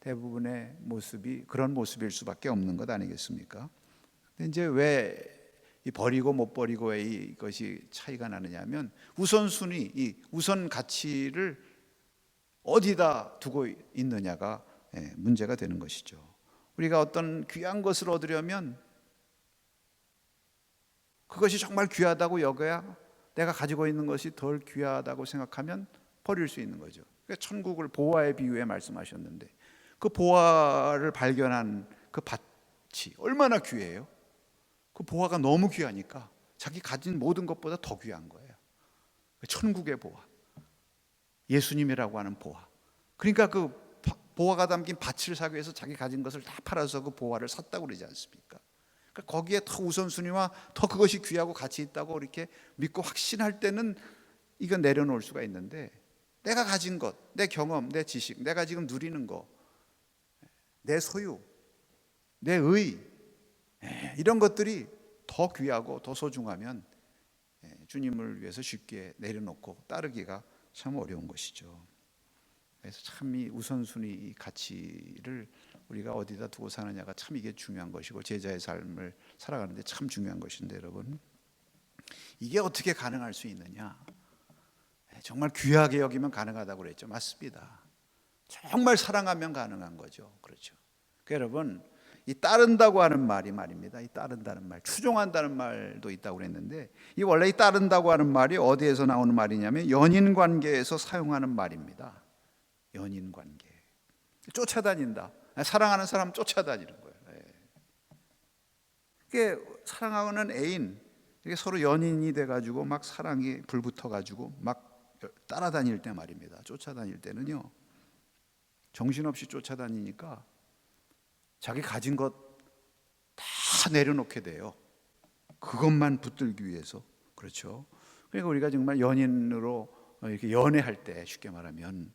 대부분의 모습이 그런 모습일 수밖에 없는 것 아니겠습니까? 근데 이제 왜 이 버리고 못 버리고의 이것이 차이가 나느냐면 우선순위, 이 우선 가치를 어디다 두고 있느냐가 문제가 되는 것이죠. 우리가 어떤 귀한 것을 얻으려면 그것이 정말 귀하다고 여겨야 내가 가지고 있는 것이 덜 귀하다고 생각하면 버릴 수 있는 거죠. 그러니까 천국을 보화에 비유해 말씀하셨는데 그 보화를 발견한 그 밭이 얼마나 귀해요? 그 보화가 너무 귀하니까 자기 가진 모든 것보다 더 귀한 거예요. 천국의 보화, 예수님이라고 하는 보화. 그러니까 그 보화가 담긴 밭을 사기 위해서 자기 가진 것을 다 팔아서 그 보화를 샀다고 그러지 않습니까? 그러니까 거기에 더 우선순위와 더 그것이 귀하고 가치 있다고 이렇게 믿고 확신할 때는 이건 내려놓을 수가 있는데 내가 가진 것, 내 경험, 내 지식, 내가 지금 누리는 것, 내 소유, 내 의, 이런 것들이 더 귀하고 더 소중하면 주님을 위해서 쉽게 내려놓고 따르기가 참 어려운 것이죠. 그래서 참 이 우선순위 이 가치를 우리가 어디다 두고 사느냐가 참 이게 중요한 것이고 제자의 삶을 살아가는데 참 중요한 것인데 여러분, 이게 어떻게 가능할 수 있느냐? 정말 귀하게 여기면 가능하다고 그랬죠. 맞습니다. 정말 사랑하면 가능한 거죠. 그렇죠. 여러분, 이 따른다고 하는 말이 말입니다. 이 따른다는 말, 추종한다는 말도 있다고 그랬는데 이 원래 이 따른다고 하는 말이 어디에서 나오는 말이냐면 연인 관계에서 사용하는 말입니다. 연인 관계. 쫓아다닌다. 사랑하는 사람 쫓아다니는 거예요. 이게 사랑하는 애인, 이게 서로 연인이 돼가지고 막 사랑이 불붙어가지고 막 따라다닐 때 말입니다. 쫓아다닐 때는요, 정신없이 쫓아다니니까 자기 가진 것 다 내려놓게 돼요. 그것만 붙들기 위해서. 그렇죠. 그러니까 우리가 정말 연인으로 이렇게 연애할 때 쉽게 말하면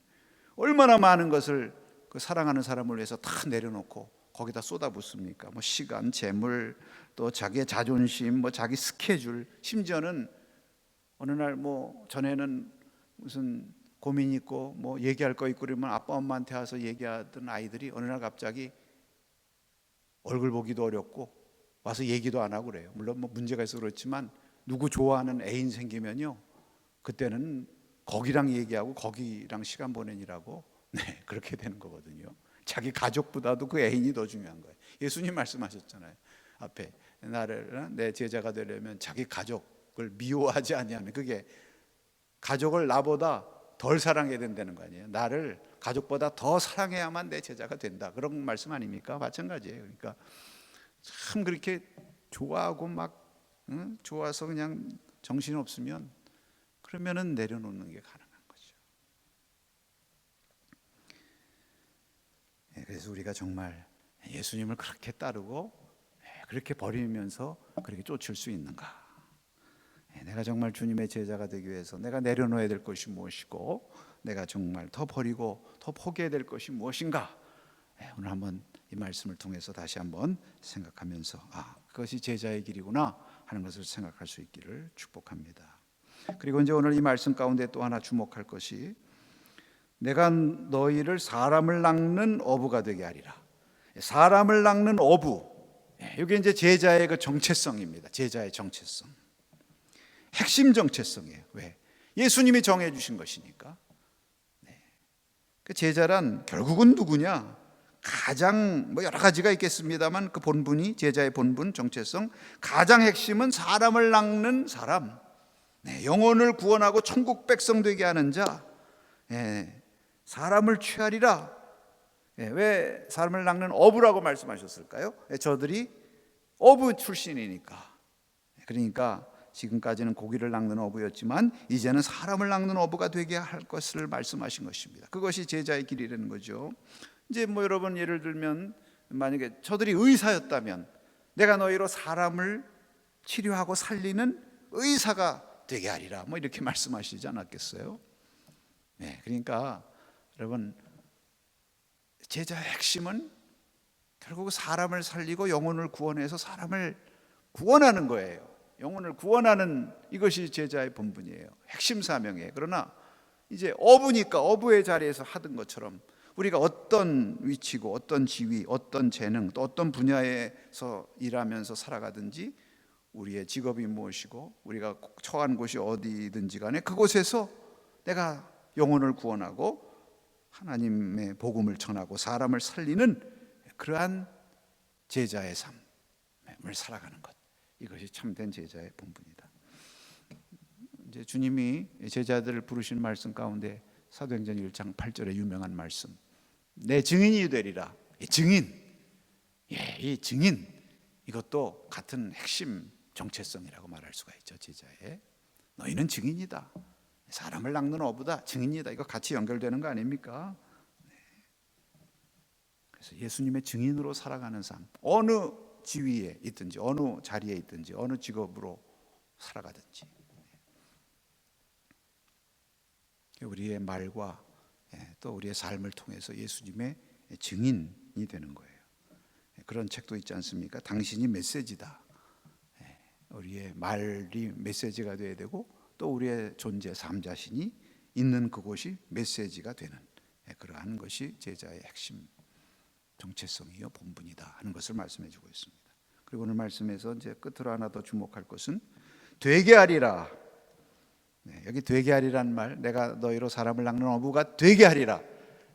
얼마나 많은 것을 그 사랑하는 사람을 위해서 다 내려놓고 거기다 쏟아붓습니까? 뭐 시간, 재물, 또 자기의 자존심, 뭐 자기 스케줄, 심지어는 어느 날 뭐 전에는 무슨 고민 있고 뭐 얘기할 거 있고 그러면 아빠 엄마한테 와서 얘기하던 아이들이 어느 날 갑자기 얼굴 보기도 어렵고 와서 얘기도 안 하고 그래요. 물론 뭐 문제가 있어 그렇지만 누구 좋아하는 애인 생기면요, 그때는 거기랑 얘기하고 거기랑 시간 보내니라고 그렇게 되는 거거든요. 자기 가족보다도 그 애인이 더 중요한 거예요. 예수님 말씀하셨잖아요. 앞에 나를 내 제자가 되려면 자기 가족을 미워하지 아니하면, 그게 가족을 나보다 덜 사랑해야 된다는 거 아니에요. 나를 가족보다 더 사랑해야만 내 제자가 된다. 그런 말씀 아닙니까? 마찬가지예요. 그러니까 참 그렇게 좋아하고 막 좋아서 그냥 정신 없으면 그러면은 내려놓는 게 가능한 거죠. 그래서 우리가 정말 예수님을 그렇게 따르고 그렇게 버리면서 그렇게 쫓을 수 있는가? 내가 정말 주님의 제자가 되기 위해서 내가 내려놓아야 될 것이 무엇이고 내가 정말 더 버리고 더 포기해야 될 것이 무엇인가? 오늘 한번 이 말씀을 통해서 다시 한번 생각하면서 그것이 제자의 길이구나 하는 것을 생각할 수 있기를 축복합니다. 그리고 이제 오늘 이 말씀 가운데 또 하나 주목할 것이 내가 너희를 사람을 낚는 어부가 되게 하리라. 사람을 낚는 어부, 이게 이제 제자의 그 정체성입니다. 제자의 정체성, 핵심 정체성이에요. 왜? 예수님이 정해 주신 것이니까. 그 제자란 결국은 누구냐? 가장 여러 가지가 있겠습니다만 그 본분이, 제자의 본분, 정체성, 가장 핵심은 사람을 낚는 사람, 영혼을 구원하고 천국 백성 되게 하는 자, 사람을 취하리라. 왜 사람을 낚는 어부라고 말씀하셨을까요? 저들이 어부 출신이니까. 그러니까 지금까지는 고기를 낚는 어부였지만 이제는 사람을 낚는 어부가 되게 할 것을 말씀하신 것입니다. 그것이 제자의 길이라는 거죠. 이제 여러분 예를 들면 만약에 저들이 의사였다면 내가 너희로 사람을 치료하고 살리는 의사가 되게 하리라, 이렇게 말씀하시지 않았겠어요? 그러니까 여러분 제자의 핵심은 결국 사람을 살리고 영혼을 구원해서 사람을 구원하는 거예요. 영혼을 구원하는 이것이 제자의 본분이에요. 핵심 사명이에요. 그러나 이제 어부니까 어부의 자리에서 하던 것처럼 우리가 어떤 위치고 어떤 지위, 어떤 재능, 또 어떤 분야에서 일하면서 살아가든지 우리의 직업이 무엇이고 우리가 처한 곳이 어디든지 간에 그곳에서 내가 영혼을 구원하고 하나님의 복음을 전하고 사람을 살리는 그러한 제자의 삶을 살아가는 것, 이것이 참된 제자의 본분이다. 이제 주님이 제자들을 부르신 말씀 가운데 사도행전 1장 8절의 유명한 말씀, 내 증인이 되리라. 이 증인, 이 증인, 이것도 같은 핵심 정체성이라고 말할 수가 있죠. 제자의 너희는 증인이다. 사람을 낚는 어부다, 증인이다. 이거 같이 연결되는 거 아닙니까? 그래서 예수님의 증인으로 살아가는 삶, 어느 지위에 있든지 어느 자리에 있든지 어느 직업으로 살아가든지 우리의 말과 또 우리의 삶을 통해서 예수님의 증인이 되는 거예요. 그런 책도 있지 않습니까? 당신이 메시지다. 우리의 말이 메시지가 되어야 되고 또 우리의 존재, 삶 자신이 있는 그곳이 메시지가 되는 그러한 것이 제자의 핵심 정체성이요 본분이다 하는 것을 말씀해 주고 있습니다. 그리고 오늘 말씀에서 이제 끝으로 하나 더 주목할 것은 되게 하리라. 여기 되게 하리란 말, 내가 너희로 사람을 낚는 어부가 되게 하리라.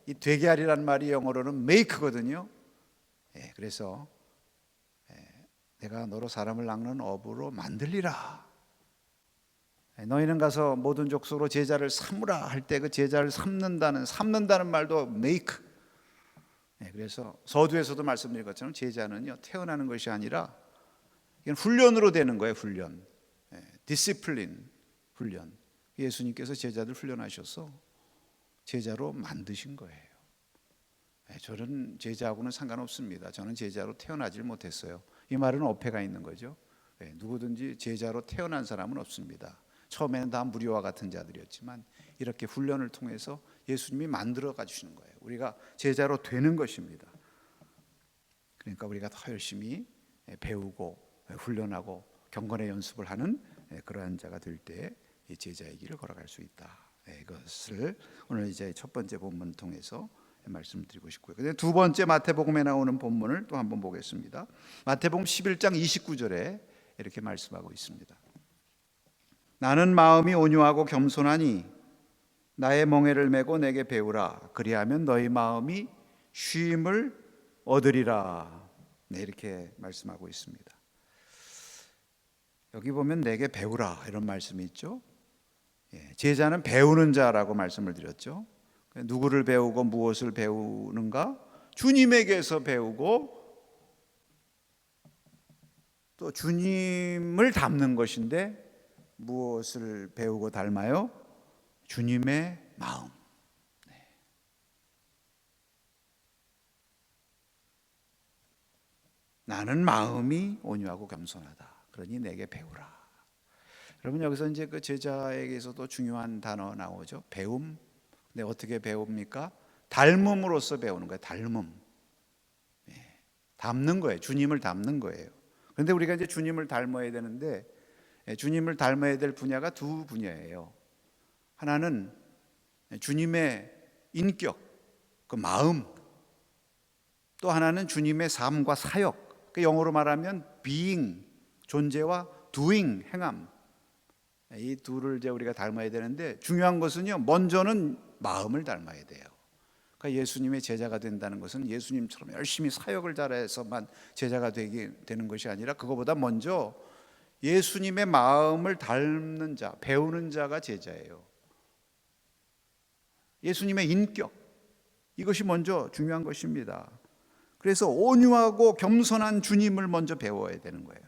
이 되게 하리란 말이 영어로는 make거든요. 그래서 내가 너로 사람을 낚는 어부로 만들리라. 너희는 가서 모든 족속으로 제자를 삼으라 할 때 그 제자를 삼는다는 말도 make. 그래서 서두에서도 말씀드린 것처럼 제자는요 태어나는 것이 아니라 이건 훈련으로 되는 거예요. 훈련, 디시플린, 훈련. 예수님께서 제자들 훈련하셔서 제자로 만드신 거예요. 저는 제자하고는 상관없습니다. 저는 제자로 태어나질 못했어요. 이 말은 어폐가 있는 거죠. 누구든지 제자로 태어난 사람은 없습니다. 처음에는 다 무리와 같은 자들이었지만 이렇게 훈련을 통해서 예수님이 만들어 가주시는 거예요. 우리가 제자로 되는 것입니다. 그러니까 우리가 더 열심히 배우고 훈련하고 경건의 연습을 하는 그러한 자가 될 때 제자의 길을 걸어갈 수 있다. 이것을 오늘 이제 첫 번째 본문을 통해서 말씀드리고 싶고요. 근데 두 번째 마태복음에 나오는 본문을 또 한번 보겠습니다. 마태복음 11장 29절에 이렇게 말씀하고 있습니다. 나는 마음이 온유하고 겸손하니 나의 멍에를 메고 내게 배우라. 그리하면 너희 마음이 쉼을 얻으리라. 이렇게 말씀하고 있습니다. 여기 보면 내게 배우라 이런 말씀이 있죠. 제자는 배우는 자라고 말씀을 드렸죠. 누구를 배우고 무엇을 배우는가? 주님에게서 배우고 또 주님을 닮는 것인데 무엇을 배우고 닮아요? 주님의 마음. 나는 마음이 온유하고 겸손하다. 그러니 내게 배우라. 여러분, 여기서 이제 그 제자에게서도 중요한 단어 나오죠. 배움. 근데 어떻게 배웁니까? 닮음으로써 배우는 거예요. 닮음. 닮는 거예요. 주님을 닮는 거예요. 그런데 우리가 이제 주님을 닮아야 되는데 주님을 닮아야 될 분야가 두 분야예요. 하나는 주님의 인격, 그 마음. 또 하나는 주님의 삶과 사역. 그 영어로 말하면 being, 존재와 doing, 행함. 이 둘을 이제 우리가 닮아야 되는데 중요한 것은요, 먼저는 마음을 닮아야 돼요. 그러니까 예수님의 제자가 된다는 것은 예수님처럼 열심히 사역을 잘해서만 제자가 되는 것이 아니라 그거보다 먼저 예수님의 마음을 닮는 자, 배우는 자가 제자예요. 예수님의 인격, 이것이 먼저 중요한 것입니다. 그래서 온유하고 겸손한 주님을 먼저 배워야 되는 거예요.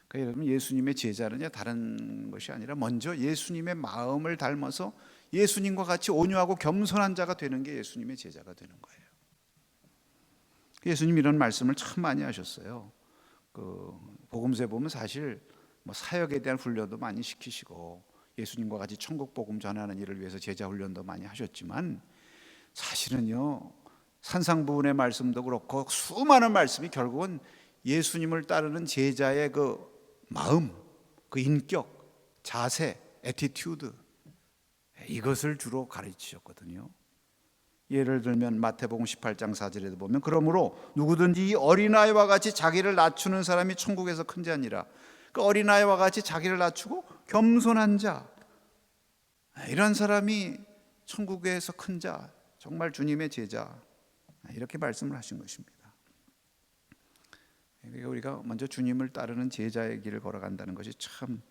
그러니까 여러분, 예수님의 제자는요, 다른 것이 아니라 먼저 예수님의 마음을 닮아서 예수님과 같이 온유하고 겸손한 자가 되는 게 예수님의 제자가 되는 거예요. 예수님 이런 말씀을 참 많이 하셨어요. 그 복음서에 보면 사실 뭐 사역에 대한 훈련도 많이 시키시고 예수님과 같이 천국 복음 전하는 일을 위해서 제자 훈련도 많이 하셨지만 사실은요, 산상부훈의 말씀도 그렇고 수많은 말씀이 결국은 예수님을 따르는 제자의 그 마음, 그 인격, 자세, 애티튜드, 이것을 주로 가르치셨거든요. 예를 들면 마태복음 18장 4절에도 보면 그러므로 누구든지 이 어린아이와 같이 자기를 낮추는 사람이 천국에서 큰 자 아니라, 그 어린아이와 같이 자기를 낮추고 겸손한 자, 이런 사람이 천국에서 큰 자, 정말 주님의 제자, 이렇게 말씀을 하신 것입니다. 그러니까 우리가 먼저 주님을 따르는 제자의 길을 걸어간다는 것이 참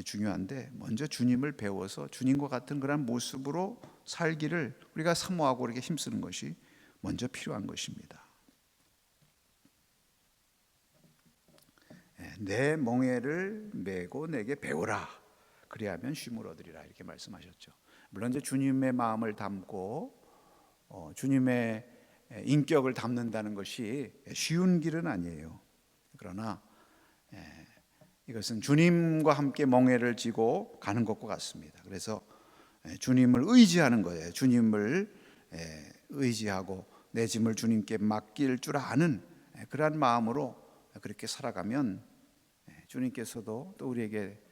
중요한데, 먼저 주님을 배워서 주님과 같은 그런 모습으로 살기를 우리가 사모하고 이렇게 힘쓰는 것이 먼저 필요한 것입니다. 내 멍에를 메고 내게 배우라, 그리하면 쉼을 얻으리라, 이렇게 말씀하셨죠. 물론 이제 주님의 마음을 담고 주님의 인격을 담는다는 것이 쉬운 길은 아니에요. 그러나 이것은 주님과 함께 멍에를 지고 가는 것과 같습니다. 그래서 주님을 의지하는 거예요. 주님을 의지하고 내 짐을 주님께 맡길 줄 아는 그러한 마음으로 그렇게 살아가면 주님께서도 또 우리에게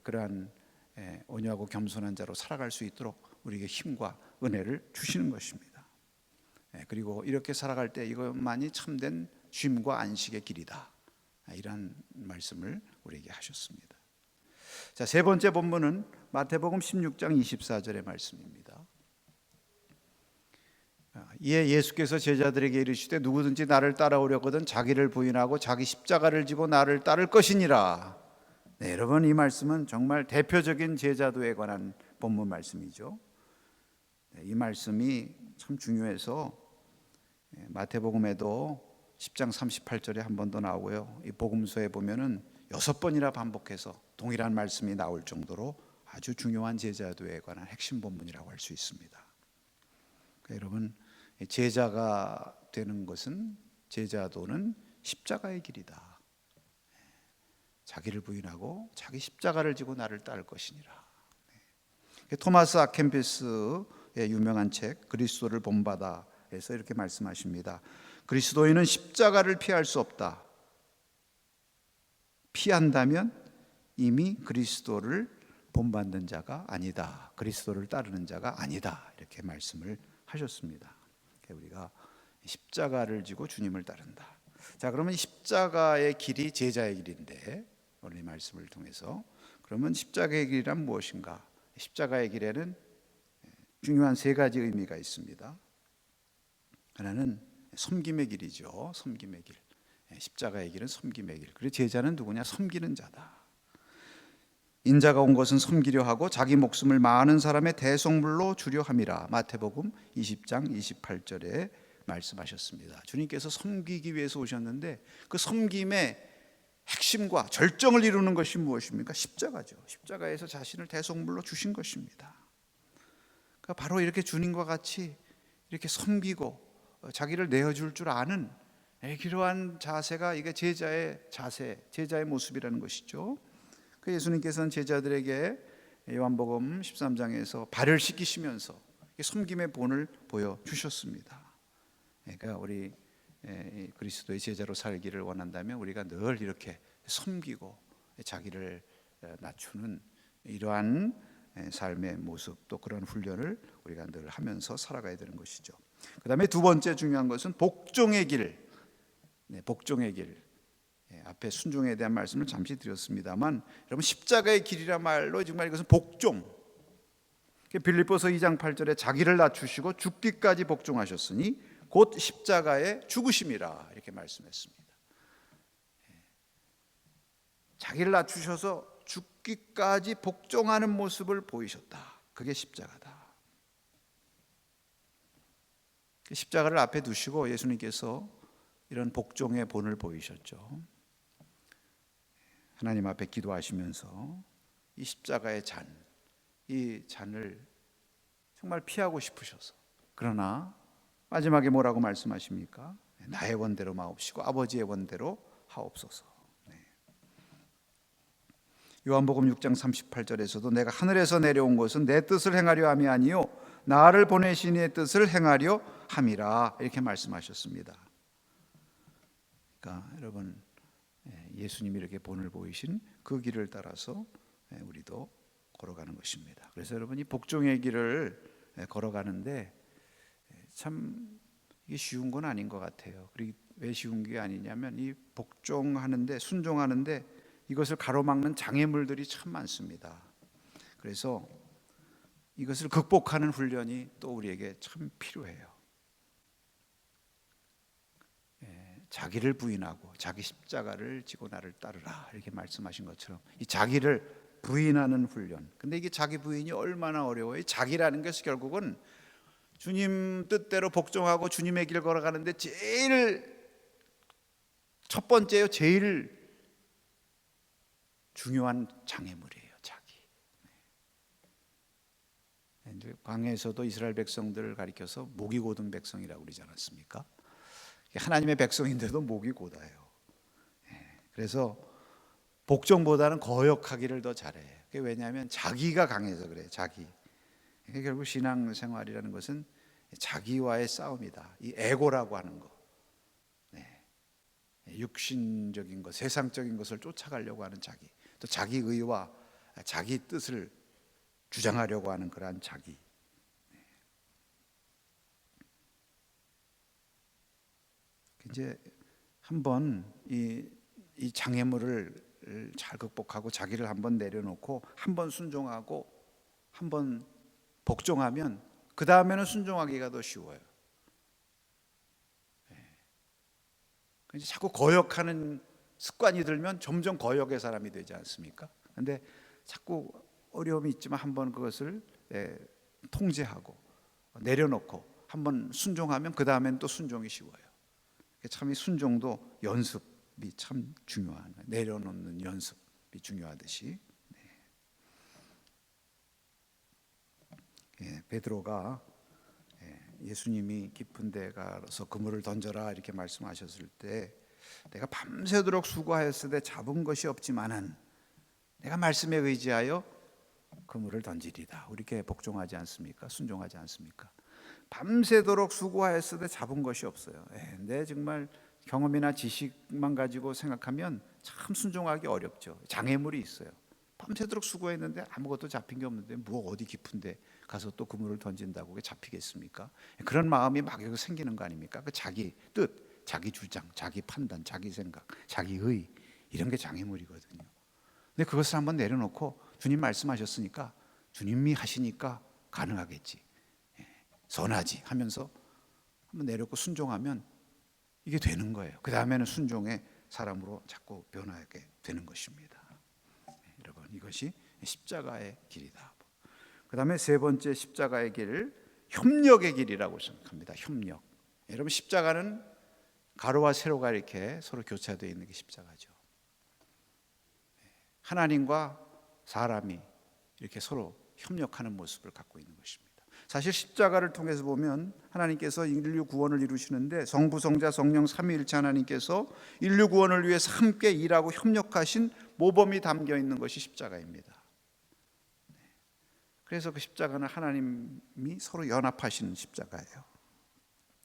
그러한 온유하고 겸손한 자로 살아갈 수 있도록 우리에게 힘과 은혜를 주시는 것입니다. 그리고 이렇게 살아갈 때 이것만이 참된 쉼과 안식의 길이다, 이런 말씀을 우리에게 하셨습니다. 자, 세 번째 본문은 마태복음 16장 24절의 말씀입니다. 이에 예수께서 제자들에게 이르시되 누구든지 나를 따라오려거든 자기를 부인하고 자기 십자가를 지고 나를 따를 것이니라. 네, 여러분, 이 말씀은 정말 대표적인 제자도에 관한 본문 말씀이죠. 이 말씀이 참 중요해서 마태복음에도 10장 38절에 한 번 더 나오고요, 이 복음서에 보면은 6번이나 반복해서 동일한 말씀이 나올 정도로 아주 중요한 제자도에 관한 핵심 본문이라고 할 수 있습니다. 그러니까 여러분, 제자가 되는 것은, 제자도는 십자가의 길이다. 자기를 부인하고 자기 십자가를 지고 나를 따를 것이니라. 토마스 아켄피스의 유명한 책 그리스도를 본받아에서 이렇게 말씀하십니다. 그리스도인은 십자가를 피할 수 없다. 피한다면 이미 그리스도를 본받는 자가 아니다, 그리스도를 따르는 자가 아니다, 이렇게 말씀을 하셨습니다. 우리가 십자가를 지고 주님을 따른다. 자, 그러면 십자가의 길이 제자의 길인데, 오늘 이 말씀을 통해서 그러면 십자가의 길이란 무엇인가? 십자가의 길에는 중요한 세 가지 의미가 있습니다. 하나는 섬김의 길이죠. 섬김의 길. 십자가의 길은 섬김의 길. 그리고 제자는 누구냐? 섬기는 자다. 인자가 온 것은 섬기려 하고 자기 목숨을 많은 사람의 대속물로 주려 함이라. 마태복음 20장 28절에 말씀하셨습니다. 주님께서 섬기기 위해서 오셨는데 그 섬김의 핵심과 절정을 이루는 것이 무엇입니까? 십자가죠. 십자가에서 자신을 대속물로 주신 것입니다. 그러니까 바로 이렇게 주님과 같이 이렇게 섬기고 자기를 내어줄 줄 아는 그러한 자세가 이게 제자의 자세, 제자의 모습이라는 것이죠. 그 예수님께서는 제자들에게 요한복음 13장에서 발을 씻기시면서 섬김의 본을 보여주셨습니다. 그러니까 우리 그리스도의 제자로 살기를 원한다면 우리가 늘 이렇게 섬기고 자기를 낮추는 이러한 삶의 모습, 또 그런 훈련을 우리가 늘 하면서 살아가야 되는 것이죠. 그 다음에 두 번째 중요한 것은 복종의 길. 복종의 길. 앞에 순종에 대한 말씀을 잠시 드렸습니다만, 여러분 십자가의 길이란 말로 정말 이것은 복종. 빌립보서 2장 8절에 자기를 낮추시고 죽기까지 복종하셨으니 곧 십자가의 죽으심이라 이렇게 말씀했습니다. 자기를 낮추셔서 죽기까지 복종하는 모습을 보이셨다. 그게 십자가다. 십자가를 앞에 두시고 예수님께서 이런 복종의 본을 보이셨죠. 하나님 앞에 기도하시면서 이 십자가의 잔, 이 잔을 정말 피하고 싶으셔서, 그러나 마지막에 뭐라고 말씀하십니까? 나의 원대로 마옵시고 아버지의 원대로 하옵소서. 요한복음 6장 38절에서도 내가 하늘에서 내려온 것은 내 뜻을 행하려 함이 아니요 나를 보내신 이의 뜻을 행하려 함이라 이렇게 말씀하셨습니다. 그러니까 여러분, 예수님이 이렇게 본을 보이신 그 길을 따라서 우리도 걸어가는 것입니다. 그래서 여러분, 이 복종의 길을 걸어가는데 참 이게 쉬운 건 아닌 것 같아요. 그리고 왜 쉬운 게 아니냐면 이 복종하는데, 순종하는데 이것을 가로막는 장애물들이 참 많습니다. 그래서 이것을 극복하는 훈련이 또 우리에게 참 필요해요. 자기를 부인하고 자기 십자가를 지고 나를 따르라 이렇게 말씀하신 것처럼 이 자기를 부인하는 훈련. 근데 이게 자기 부인이 얼마나 어려워요. 자기라는 것이 결국은 주님 뜻대로 복종하고 주님의 길 걸어가는데 제일 첫 번째요, 제일 중요한 장애물이에요. 자기. 광야에서도 이스라엘 백성들을 가리켜서 목이 고든 백성이라고 그러지 않았습니까? 하나님의 백성인데도 목이 고다요. 그래서 복종보다는 거역하기를 더 잘해. 왜냐하면 자기가 강해서 그래요. 자기. 결국 신앙생활이라는 것은 자기와의 싸움이다. 이 에고라고 하는 거. 육신적인 것, 세상적인 것을 쫓아가려고 하는 자기, 또 자기 의와 자기 뜻을 주장하려고 하는 그러한 자기. 이제 한번 이 장애물을 잘 극복하고 자기를 한번 내려놓고 한번 순종하고 한번 복종하면 그 다음에는 순종하기가 더 쉬워요. 이제 자꾸 거역하는 습관이 들면 점점 거역의 사람이 되지 않습니까? 그런데 자꾸 어려움이 있지만 한번 그것을 통제하고 내려놓고 한번 순종하면 그 다음엔 또 순종이 쉬워요. 참 이 순종도 연습이 참 중요한, 내려놓는 연습이 중요하듯이. 베드로가 예수님이 깊은 데 가서 그물을 던져라 이렇게 말씀하셨을 때 내가 밤새도록 수고하였으되 잡은 것이 없지만은 내가 말씀에 의지하여 그물을 던지리다. 이렇게 복종하지 않습니까? 순종하지 않습니까? 밤새도록 수고하였으되 잡은 것이 없어요. 근데 정말 경험이나 지식만 가지고 생각하면 참 순종하기 어렵죠. 장애물이 있어요. 밤새도록 수고했는데 아무것도 잡힌 게 없는데 뭐 어디 깊은데 가서 또 그물을 던진다고 그게 잡히겠습니까? 그런 마음이 막 여기 생기는 거 아닙니까? 그 자기 뜻, 자기 주장, 자기 판단, 자기 생각, 자기 의, 이런 게 장애물이거든요. 근데 그것을 한번 내려놓고 주님 말씀하셨으니까, 주님이 하시니까 가능하겠지, 선하지 하면서 한번 내려놓고 순종하면 이게 되는 거예요. 그 다음에는 순종의 사람으로 자꾸 변하게 되는 것입니다. 여러분, 이것이 십자가의 길이다. 그 다음에 세 번째 십자가의 길, 협력의 길이라고 생각합니다. 협력. 여러분, 십자가는 가로와 세로가 이렇게 서로 교차되어 있는 게 십자가죠. 하나님과 사람이 이렇게 서로 협력하는 모습을 갖고 있는 것입니다. 사실 십자가를 통해서 보면 하나님께서 인류 구원을 이루시는데 성부, 성자, 성령 삼위일체 하나님께서 인류 구원을 위해서 함께 일하고 협력하신 모범이 담겨 있는 것이 십자가입니다. 그래서 그 십자가는 하나님이 서로 연합하시는 십자가예요.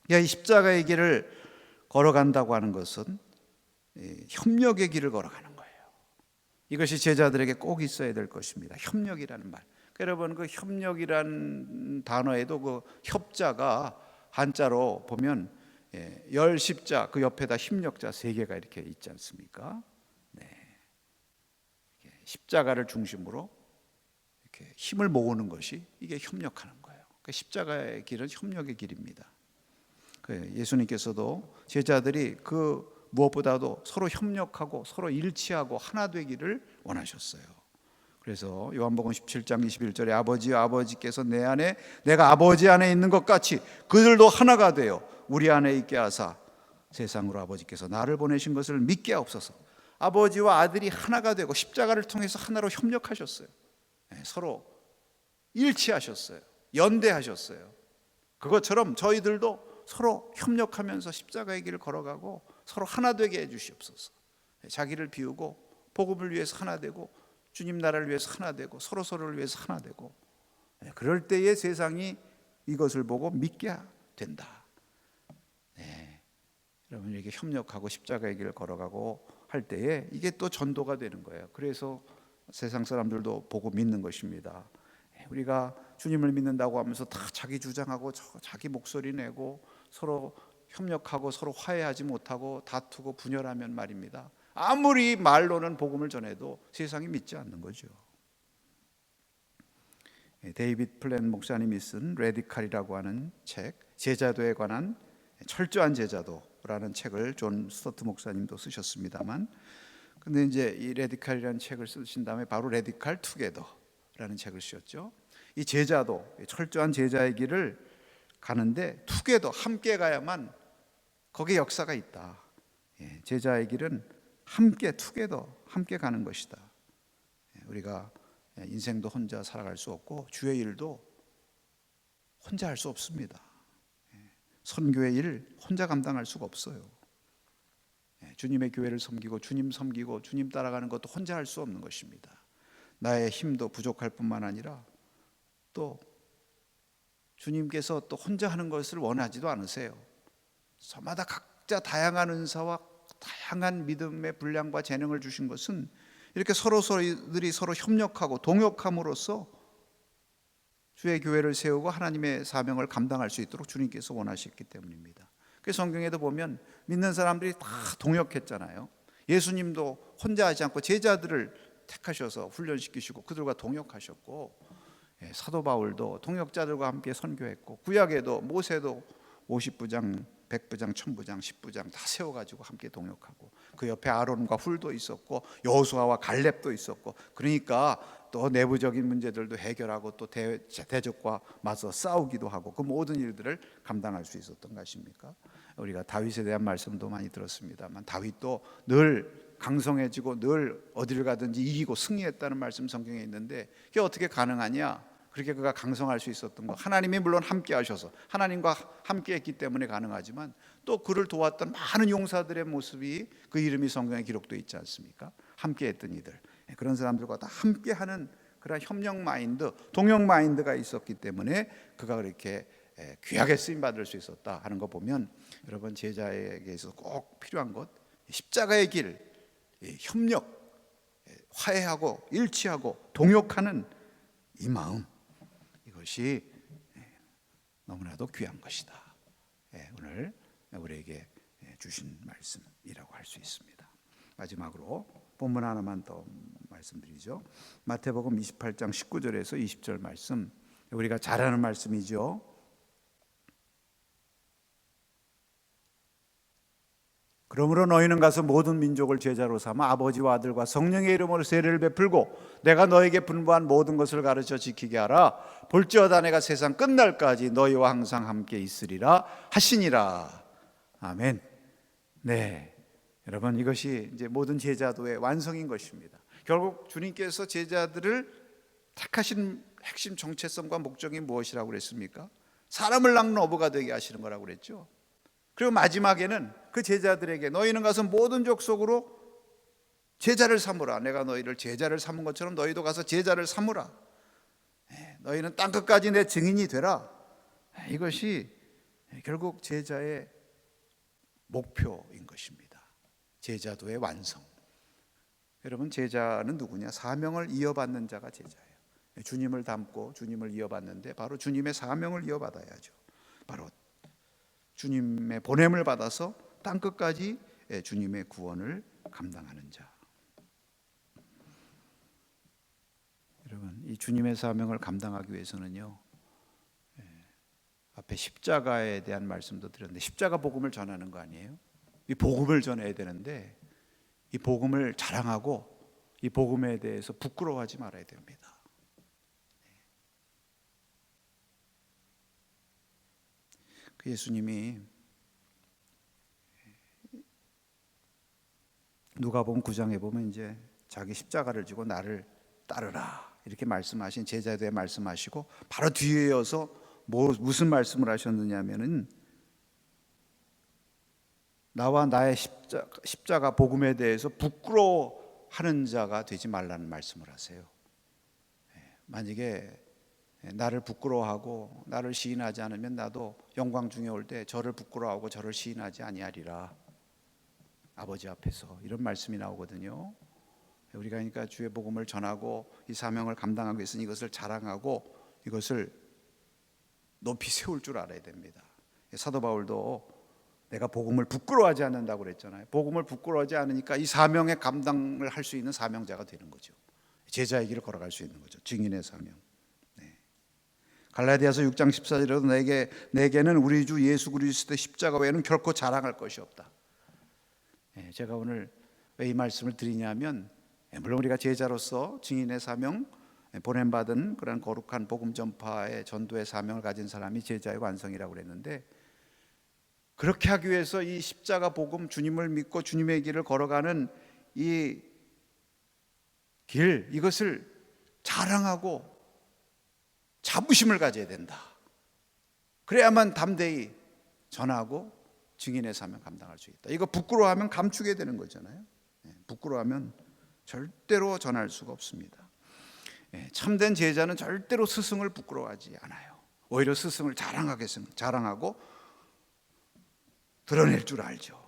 이 십자가의 길을 걸어간다고 하는 것은 협력의 길을 걸어가는 거예요. 이것이 제자들에게 꼭 있어야 될 것입니다. 협력이라는 말. 여러분, 그 협력이라는 단어에도 그 협자가 한자로 보면 열십자, 그 옆에다 힘력자 세 개가 이렇게 있지 않습니까? 네. 십자가를 중심으로 이렇게 힘을 모으는 것이 이게 협력하는 거예요. 그 십자가의 길은 협력의 길입니다. 예수님께서도 제자들이 그 무엇보다도 서로 협력하고 서로 일치하고 하나 되기를 원하셨어요. 그래서 요한복음 17장 21절에 아버지여 아버지께서 내 안에 내가 아버지 안에 있는 것 같이 그들도 하나가 되어 우리 안에 있게 하사 세상으로 아버지께서 나를 보내신 것을 믿게 하옵소서. 아버지와 아들이 하나가 되고 십자가를 통해서 하나로 협력하셨어요. 서로 일치하셨어요. 연대하셨어요. 그것처럼 저희들도 서로 협력하면서 십자가의 길을 걸어가고 서로 하나 되게 해 주시옵소서. 자기를 비우고 복음을 위해서 하나 되고 주님 나라를 위해서 하나 되고 서로를 위해서 하나 되고, 그럴 때에 세상이 이것을 보고 믿게 된다. 네. 여러분, 이렇게 협력하고 십자가의 길을 걸어가고 할 때에 이게 또 전도가 되는 거예요. 그래서 세상 사람들도 보고 믿는 것입니다. 우리가 주님을 믿는다고 하면서 다 자기 주장하고 자기 목소리 내고 서로 협력하고 서로 화해하지 못하고 다투고 분열하면 말입니다, 아무리 말로는 복음을 전해도 세상이 믿지 않는 거죠. 데이빗 플랜 목사님이 쓴 레디칼이라고 하는 책, 제자도에 관한 철저한 제자도라는 책을 존 스토트 목사님도 쓰셨습니다만, 근데 이제 이 레디칼이라는 책을 쓰신 다음에 바로 레디칼 투게더라는 책을 쓰셨죠. 이 제자도, 철저한 제자의 길을 가는데 투게더, 함께 가야만 거기에 역사가 있다. 제자의 길은 함께 투게더, 함께 가는 것이다. 우리가 인생도 혼자 살아갈 수 없고 주의 일도 혼자 할 수 없습니다. 선교의 일 혼자 감당할 수가 없어요. 주님의 교회를 섬기고 주님 따라가는 것도 혼자 할 수 없는 것입니다. 나의 힘도 부족할 뿐만 아니라 또 주님께서 또 혼자 하는 것을 원하지도 않으세요. 저마다 각자 다양한 은사와 다양한 믿음의 분량과 재능을 주신 것은 이렇게 서로들이 서로 협력하고 동역함으로써 주의 교회를 세우고 하나님의 사명을 감당할 수 있도록 주님께서 원하셨기 때문입니다. 그 성경에도 보면 믿는 사람들이 다 동역했잖아요. 예수님도 혼자 하지 않고 제자들을 택하셔서 훈련시키시고 그들과 동역하셨고, 사도 바울도 동역자들과 함께 선교했고, 구약에도 모세도 50부장, 100부장, 1000부장, 10부장 다 세워가지고 함께 동역하고, 그 옆에 아론과 훌도 있었고 여호수아와 갈렙도 있었고, 그러니까 또 내부적인 문제들도 해결하고 또 대적과 맞서 싸우기도 하고 그 모든 일들을 감당할 수 있었던 것입니까? 우리가 다윗에 대한 말씀도 많이 들었습니다만 다윗도 늘 강성해지고 늘 어디를 가든지 이기고 승리했다는 말씀 성경에 있는데, 그게 어떻게 가능하냐? 그렇게 그가 강성할 수 있었던 거, 하나님이 물론 함께 하셔서 하나님과 함께 했기 때문에 가능하지만 또 그를 도왔던 많은 용사들의 모습이, 그 이름이 성경에 기록되어 있지 않습니까? 함께 했던 이들, 그런 사람들과 다 함께하는 그런 협력 마인드, 동역 마인드가 있었기 때문에 그가 그렇게 귀하게 쓰임받을 수 있었다 하는 거 보면, 여러분, 제자에게 있어서 꼭 필요한 것, 십자가의 길, 협력, 화해하고 일치하고 동역하는 이 마음, 이것이 너무나도 귀한 것이다. 오늘 우리에게 주신 말씀이라고 할 수 있습니다. 마지막으로 본문 하나만 더 말씀드리죠. 마태복음 28장 19절에서 20절 말씀, 우리가 잘 아는 말씀이죠. 그러므로 너희는 가서 모든 민족을 제자로 삼아 아버지와 아들과 성령의 이름으로 세례를 베풀고 내가 너에게 분부한 모든 것을 가르쳐 지키게 하라. 볼지어다 내가 세상 끝날까지 너희와 항상 함께 있으리라 하시니라. 아멘. 네, 여러분, 이것이 이제 모든 제자도의 완성인 것입니다. 결국 주님께서 제자들을 택하신 핵심 정체성과 목적이 무엇이라고 그랬습니까? 사람을 낳는 어부가 되게 하시는 거라고 그랬죠. 그리고 마지막에는 그 제자들에게 너희는 가서 모든 족속으로 제자를 삼으라. 내가 너희를 제자를 삼은 것처럼 너희도 가서 제자를 삼으라. 너희는 땅끝까지 내 증인이 되라. 이것이 결국 제자의 목표인 것입니다. 제자도의 완성. 여러분, 제자는 누구냐? 사명을 이어받는 자가 제자예요. 주님을 닮고 주님을 이어받는데 바로 주님의 사명을 이어받아야죠. 바로 주님의 보냄을 받아서 땅끝까지 주님의 구원을 감당하는 자. 여러분, 이 주님의 사명을 감당하기 위해서는요, 앞에 십자가에 대한 말씀도 드렸는데 십자가 복음을 전하는 거 아니에요? 이 복음을 전해야 되는데 이 복음을 자랑하고 이 복음에 대해서 부끄러워하지 말아야 됩니다. 그 예수님이 누가복음 9장에 보면 이제 자기 십자가를 지고 나를 따르라 이렇게 말씀하신 제자들에 말씀하시고 바로 뒤에 이어서 무슨 말씀을 하셨느냐면은 나와 나의 십자가 복음에 대해서 부끄러워하는 자가 되지 말라는 말씀을 하세요. 만약에 나를 부끄러워하고 나를 시인하지 않으면 나도 영광 중에 올 때 저를 부끄러워하고 저를 시인하지 아니하리라. 아버지 앞에서 이런 말씀이 나오거든요. 우리가 그러니까 주의 복음을 전하고 이 사명을 감당하기 위해서는 이것을 자랑하고 이것을 높이 세울 줄 알아야 됩니다. 사도 바울도 내가 복음을 부끄러워하지 않는다고 그랬잖아요. 복음을 부끄러워하지 않으니까 이 사명의 감당을 할 수 있는 사명자가 되는 거죠. 제자의 길을 걸어갈 수 있는 거죠. 증인의 사명. 갈라디아서 6장 14절에도 내게는 우리 주 예수 그리스도의 십자가 외에는 결코 자랑할 것이 없다. 제가 오늘 왜 이 말씀을 드리냐면 물론 우리가 제자로서 증인의 사명, 보냄받은 그런 거룩한 복음 전파의 전도의 사명을 가진 사람이 제자의 완성이라고 그랬는데 그렇게 하기 위해서 이 십자가 복음, 주님을 믿고 주님의 길을 걸어가는 이 길, 이것을 자랑하고 자부심을 가져야 된다. 그래야만 담대히 전하고 증인의 사명 감당할 수 있다. 이거 부끄러워하면 감추게 되는 거잖아요. 부끄러워하면 절대로 전할 수가 없습니다. 참된 제자는 절대로 스승을 부끄러워하지 않아요. 오히려 스승을 자랑하고 드러낼 줄 알죠.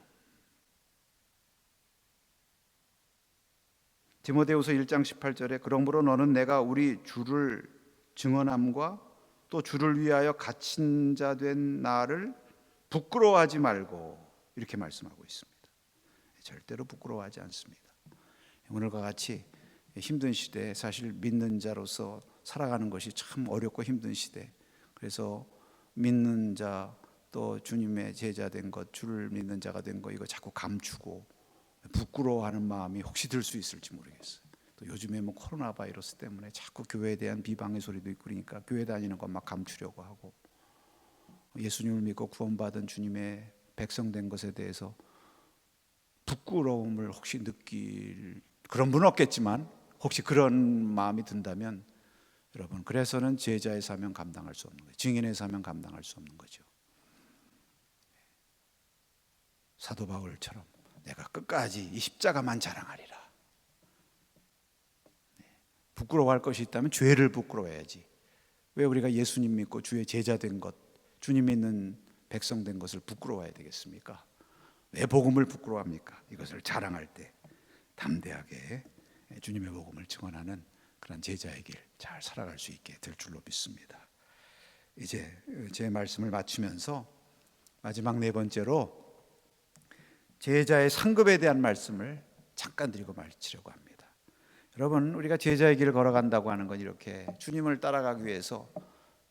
디모데후서 1장 18절에 그러므로 너는 내가 우리 주를 증언함과 또 주를 위하여 갇힌 자 된 나를 부끄러워하지 말고 이렇게 말씀하고 있습니다. 절대로 부끄러워하지 않습니다. 오늘과 같이 힘든 시대에 사실 믿는 자로서 살아가는 것이 참 어렵고 힘든 시대. 그래서 믿는 자 또 주님의 제자 된 것, 주를 믿는 자가 된 것 이거 자꾸 감추고 부끄러워하는 마음이 혹시 들 수 있을지 모르겠어요. 또 요즘에 뭐 코로나 바이러스 때문에 자꾸 교회에 대한 비방의 소리도 있고 그러니까 교회 다니는 것 막 감추려고 하고 예수님을 믿고 구원받은 주님의 백성 된 것에 대해서 부끄러움을 혹시 느낄 그런 분은 없겠지만 혹시 그런 마음이 든다면 여러분 그래서는 제자의 사명 감당할 수 없는 거예요. 증인의 사명 감당할 수 없는 거죠. 사도 바울처럼 내가 끝까지 이 십자가만 자랑하리라. 부끄러워할 것이 있다면 죄를 부끄러워해야지. 왜 우리가 예수님 믿고 주의 제자 된 것, 주님 믿는 백성 된 것을 부끄러워해야 되겠습니까? 왜 복음을 부끄러워합니까? 이것을 자랑할 때 담대하게 주님의 복음을 증언하는 그런 제자의 길 잘 살아갈 수 있게 될 줄로 믿습니다. 이제 제 말씀을 마치면서 마지막 네 번째로 제자의 상급에 대한 말씀을 잠깐 드리고 마치려고 합니다. 여러분 우리가 제자의 길을 걸어간다고 하는 건 이렇게 주님을 따라가기 위해서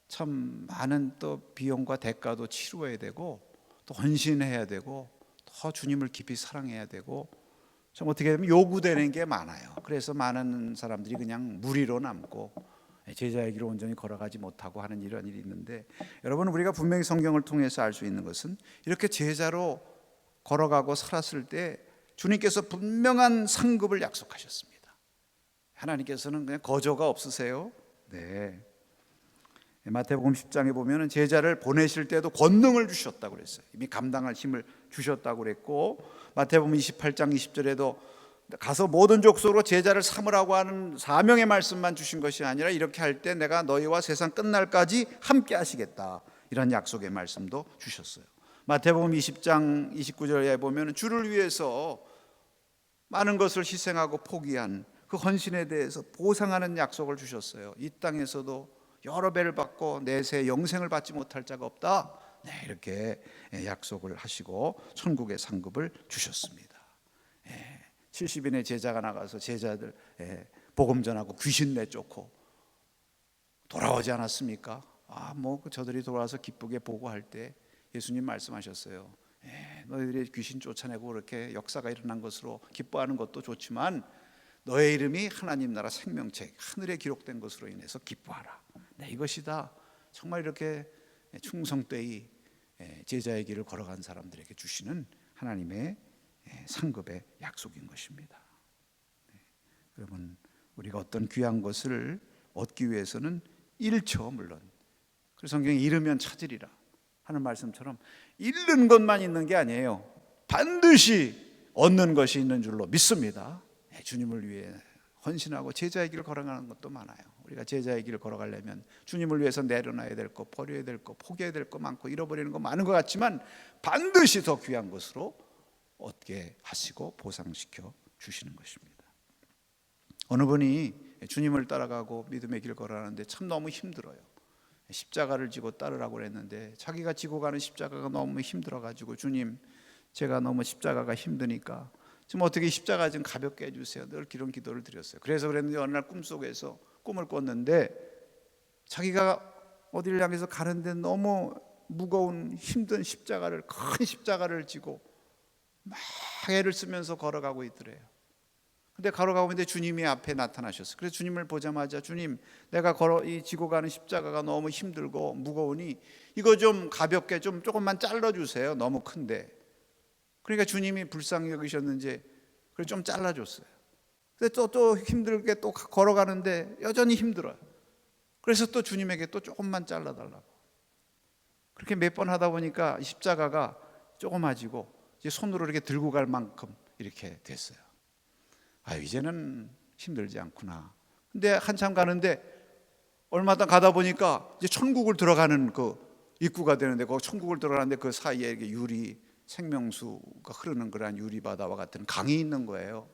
참 많은 또 비용과 대가도 치루어야 되고 또 헌신해야 되고 더 주님을 깊이 사랑해야 되고, 좀 어떻게 보면 요구되는 게 많아요. 그래서 많은 사람들이 그냥 무리로 남고 제자의 길을 온전히 걸어가지 못하고 하는 이런 일이 있는데, 여러분, 우리가 분명히 성경을 통해서 알 수 있는 것은 이렇게 제자로 걸어가고 살았을 때 주님께서 분명한 상급을 약속하셨습니다. 하나님께서는 그냥 거저가 없으세요. 네. 마태복음 10장에 보면 제자를 보내실 때도 권능을 주셨다고 그랬어요. 이미 감당할 힘을 주셨다고 그랬고, 마태복음 28장 20절에도 가서 모든 족속으로 제자를 삼으라고 하는 사명의 말씀만 주신 것이 아니라 이렇게 할 때 내가 너희와 세상 끝날까지 함께 하시겠다, 이런 약속의 말씀도 주셨어요. 마태복음 20장 29절에 보면 주를 위해서 많은 것을 희생하고 포기한 그 헌신에 대해서 보상하는 약속을 주셨어요. 이 땅에서도 여러 배를 받고 내세 영생을 받지 못할 자가 없다, 이렇게 약속을 하시고 천국의 상급을 주셨습니다. 70인의 제자가 나가서 제자들 복음 전하고 귀신 내쫓고 돌아오지 않았습니까? 저들이 돌아와서 기쁘게 보고할 때 예수님 말씀하셨어요. 너희들이 귀신 쫓아내고 그렇게 역사가 일어난 것으로 기뻐하는 것도 좋지만 너의 이름이 하나님 나라 생명책 하늘에 기록된 것으로 인해서 기뻐하라. 이것이다. 정말 이렇게 충성되이 제자의 길을 걸어간 사람들에게 주시는 하나님의 상급의 약속인 것입니다. 여러분, 우리가 어떤 귀한 것을 얻기 위해서는 잃죠, 물론. 그래서 성경에 잃으면 찾으리라 하는 말씀처럼 잃는 것만 있는 게 아니에요. 반드시 얻는 것이 있는 줄로 믿습니다. 주님을 위해 헌신하고 제자의 길을 걸어가는 것도 많아요. 우리가 제자의 길을 걸어가려면 주님을 위해서 내려놔야 될 것, 버려야 될 것, 포기해야 될 것 많고 잃어버리는 것 많은 것 같지만 반드시 더 귀한 것으로 얻게 하시고 보상시켜 주시는 것입니다. 어느 분이 주님을 따라가고 믿음의 길 걸어가는데 참 너무 힘들어요. 십자가를 지고 따르라고 그랬는데 자기가 지고 가는 십자가가 너무 힘들어가지고, 주님, 제가 너무 십자가가 힘드니까 좀 어떻게 십자가 좀 가볍게 해주세요, 늘 그런 기도를 드렸어요. 그래서 그랬는데 어느 날 꿈속에서 꿈을 꿨는데 자기가 어디를 향해서 가는데 너무 무거운 힘든 십자가를, 큰 십자가를 지고 막 애를 쓰면서 걸어가고 있더래요. 근데 걸어가고 있는데 주님이 앞에 나타나셨어요. 그래서 주님을 보자마자, 주님, 내가 이 지고 가는 십자가가 너무 힘들고 무거우니 이거 좀 가볍게 좀 조금만 잘라주세요, 너무 큰데. 그러니까 주님이 불쌍히 여기셨는지 그래서 좀 잘라줬어요. 근데 또 힘들게 또 걸어가는데 여전히 힘들어요. 그래서 또 주님에게 또 조금만 잘라달라고. 그렇게 몇 번 하다 보니까 십자가가 조그마지고 이제 손으로 이렇게 들고 갈 만큼 이렇게 됐어요. 이제는 힘들지 않구나. 근데 한참 가는데 얼마 가다 보니까 이제 천국을 들어가는 그 입구가 되는데, 그 천국을 들어가는데 그 사이에 이렇게 생명수가 흐르는 그러한 유리바다와 같은 강이 있는 거예요.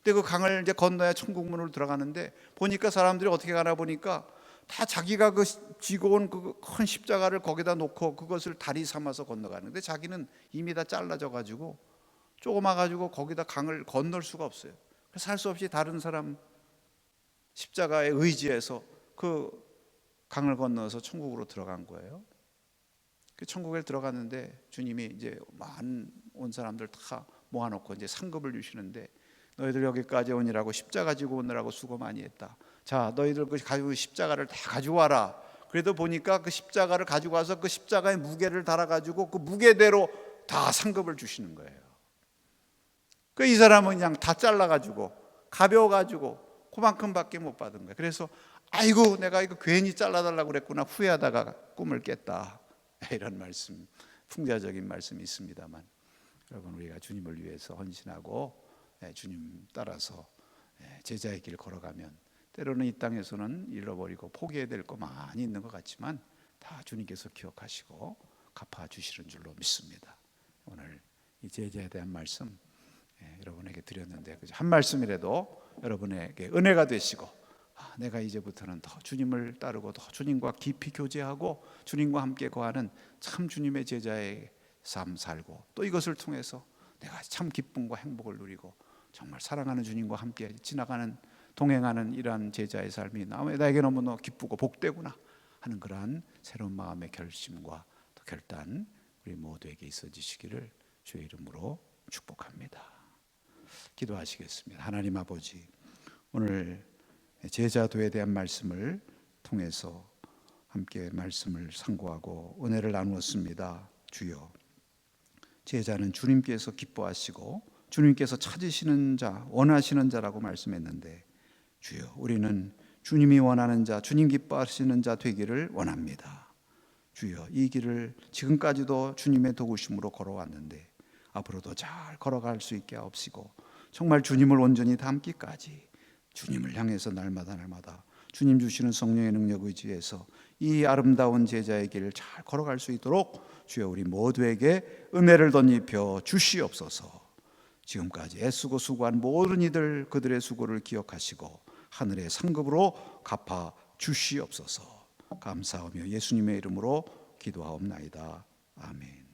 근데 그 강을 이제 건너야 천국문으로 들어가는데 보니까 사람들이 어떻게 가나 보니까 다 자기가 그 지고 온 그 큰 십자가를 거기다 놓고 그것을 다리 삼아서 건너가는데 자기는 이미 다 잘라져 가지고 조그마 가지고 거기다 강을 건널 수가 없어요. 그래서 할 수 없이 다른 사람 십자가에 의지해서 그 강을 건너서 천국으로 들어간 거예요. 그 천국에 들어갔는데 주님이 이제 많은 온 사람들 다 모아놓고 이제 상급을 주시는데, 너희들 여기까지 오니라고 십자가 지고 오느라고 수고 많이 했다. 자, 너희들 그 가지고 십자가를 다 가지고 와라. 그래도 보니까 그 십자가를 가지고 와서 그 십자가의 무게를 달아가지고 그 무게대로 다 상급을 주시는 거예요. 그 이 사람은 그냥 다 잘라가지고 가벼워가지고 그만큼밖에 못 받은 거예요. 그래서 아이고, 내가 이거 괜히 잘라달라고 그랬구나, 후회하다가 꿈을 깼다, 이런 말씀, 풍자적인 말씀이 있습니다만, 여러분, 우리가 주님을 위해서 헌신하고 주님 따라서 제자의 길 걸어가면 때로는 이 땅에서는 잃어버리고 포기해야 될 거 많이 있는 것 같지만 다 주님께서 기억하시고 갚아주시는 줄로 믿습니다. 오늘 이 제자에 대한 말씀 여러분에게 드렸는데, 한 말씀이라도 여러분에게 은혜가 되시고, 내가 이제부터는 더 주님을 따르고 더 주님과 깊이 교제하고 주님과 함께 거하는 참 주님의 제자의 삶 살고, 또 이것을 통해서 내가 참 기쁨과 행복을 누리고 정말 사랑하는 주님과 함께 지나가는, 동행하는 이러한 제자의 삶이 나에게 너무나 기쁘고 복되구나 하는 그러한 새로운 마음의 결심과 또 결단 우리 모두에게 있어지시기를 주의 이름으로 축복합니다. 기도하시겠습니다. 하나님 아버지, 오늘 제자도에 대한 말씀을 통해서 함께 말씀을 상고하고 은혜를 나누었습니다. 주여, 제자는 주님께서 기뻐하시고 주님께서 찾으시는 자, 원하시는 자라고 말씀했는데, 주여, 우리는 주님이 원하는 자, 주님 기뻐하시는 자 되기를 원합니다. 주여, 이 길을 지금까지도 주님의 도우심으로 걸어왔는데 앞으로도 잘 걸어갈 수 있게 하옵시고, 정말 주님을 온전히 닮기까지 주님을 향해서 날마다 주님 주시는 성령의 능력 의지해서 이 아름다운 제자의 길을 잘 걸어갈 수 있도록 주여, 우리 모두에게 은혜를 덧입혀 주시옵소서. 지금까지 애쓰고 수고한 모든 이들, 그들의 수고를 기억하시고 하늘의 상급으로 갚아 주시옵소서. 감사하며 예수님의 이름으로 기도하옵나이다. 아멘.